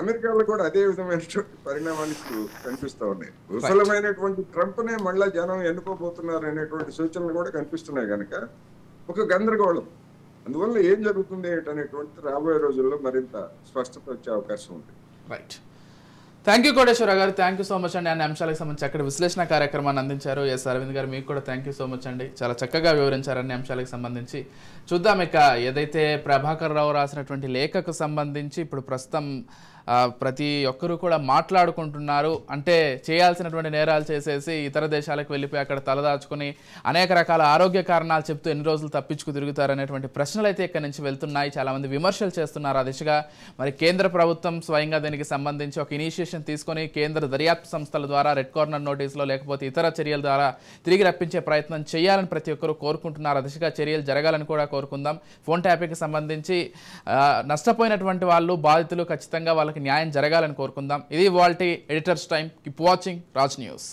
Speaker 3: అమెరికాలో కూడా అదే విధమైనటువంటి పరిణామాలు ఇప్పుడు కనిపిస్తా ఉన్నాయి. విఫలమైనటువంటి ట్రంప్ నే మళ్ళా జనం ఎన్నుకోబోతున్నారు అనేటువంటి సూచనలు కూడా కనిపిస్తున్నాయి కనుక ఒక గందరగోళం. అందువల్ల ఏం జరుగుతుంది అనేటువంటి రాబోయే రోజుల్లో మరింత స్పష్టత వచ్చే అవకాశం ఉంది.
Speaker 1: రైట్, థ్యాంక్ యూ కోటేశ్వరరావు గారు, థ్యాంక్ యూ సో మచ్ అండి. అన్ని అంశాలకు సంబంధించి అక్కడ విశ్లేషణ కార్యక్రమాన్ని అందించారు. ఎస్ అరవింద్ గారు, మీకు కూడా థ్యాంక్ యూ సో మచ్ అండి. చాలా చక్కగా వివరించారు అన్ని అంశాలకు సంబంధించి. చూద్దాం ఇక ఏదైతే ప్రభాకర్ రావు రాసినటువంటి లేఖకు సంబంధించి ఇప్పుడు ప్రస్తుతం ప్రతి ఒక్కరూ కూడా మాట్లాడుకుంటున్నారు. అంటే చేయాల్సినటువంటి నేరాలు చేసేసి ఇతర దేశాలకు వెళ్ళిపోయి అక్కడ తలదాచుకుని అనేక రకాల ఆరోగ్య కారణాలు చెప్తూ ఎన్ని రోజులు తప్పించుకు తిరుగుతారనేటువంటి ప్రశ్నలు అయితే ఇక్కడి నుంచి వెళ్తున్నాయి. చాలామంది విమర్శలు చేస్తున్నారు ఆ దిశగా. మరి కేంద్ర ప్రభుత్వం స్వయంగా దీనికి సంబంధించి ఒక ఇనిషియేషన్ తీసుకొని కేంద్ర దర్యాప్తు సంస్థల ద్వారా రెడ్ కార్నర్ నోటీసులో లేకపోతే ఇతర చర్యల ద్వారా తిరిగి రప్పించే ప్రయత్నం చేయాలని ప్రతి ఒక్కరూ కోరుకుంటున్నారు. ఆ దిశగా చర్యలు జరగాలని కూడా కోరుకుందాం. ఫోన్ ట్యాపింగ్కి సంబంధించి నష్టపోయినటువంటి వాళ్ళు, బాధితులు ఖచ్చితంగా వాళ్ళకి న్యాయం జరగాలని కోరుకుందాం. ఇది వాల్టి editors time. Keep watching Raj news.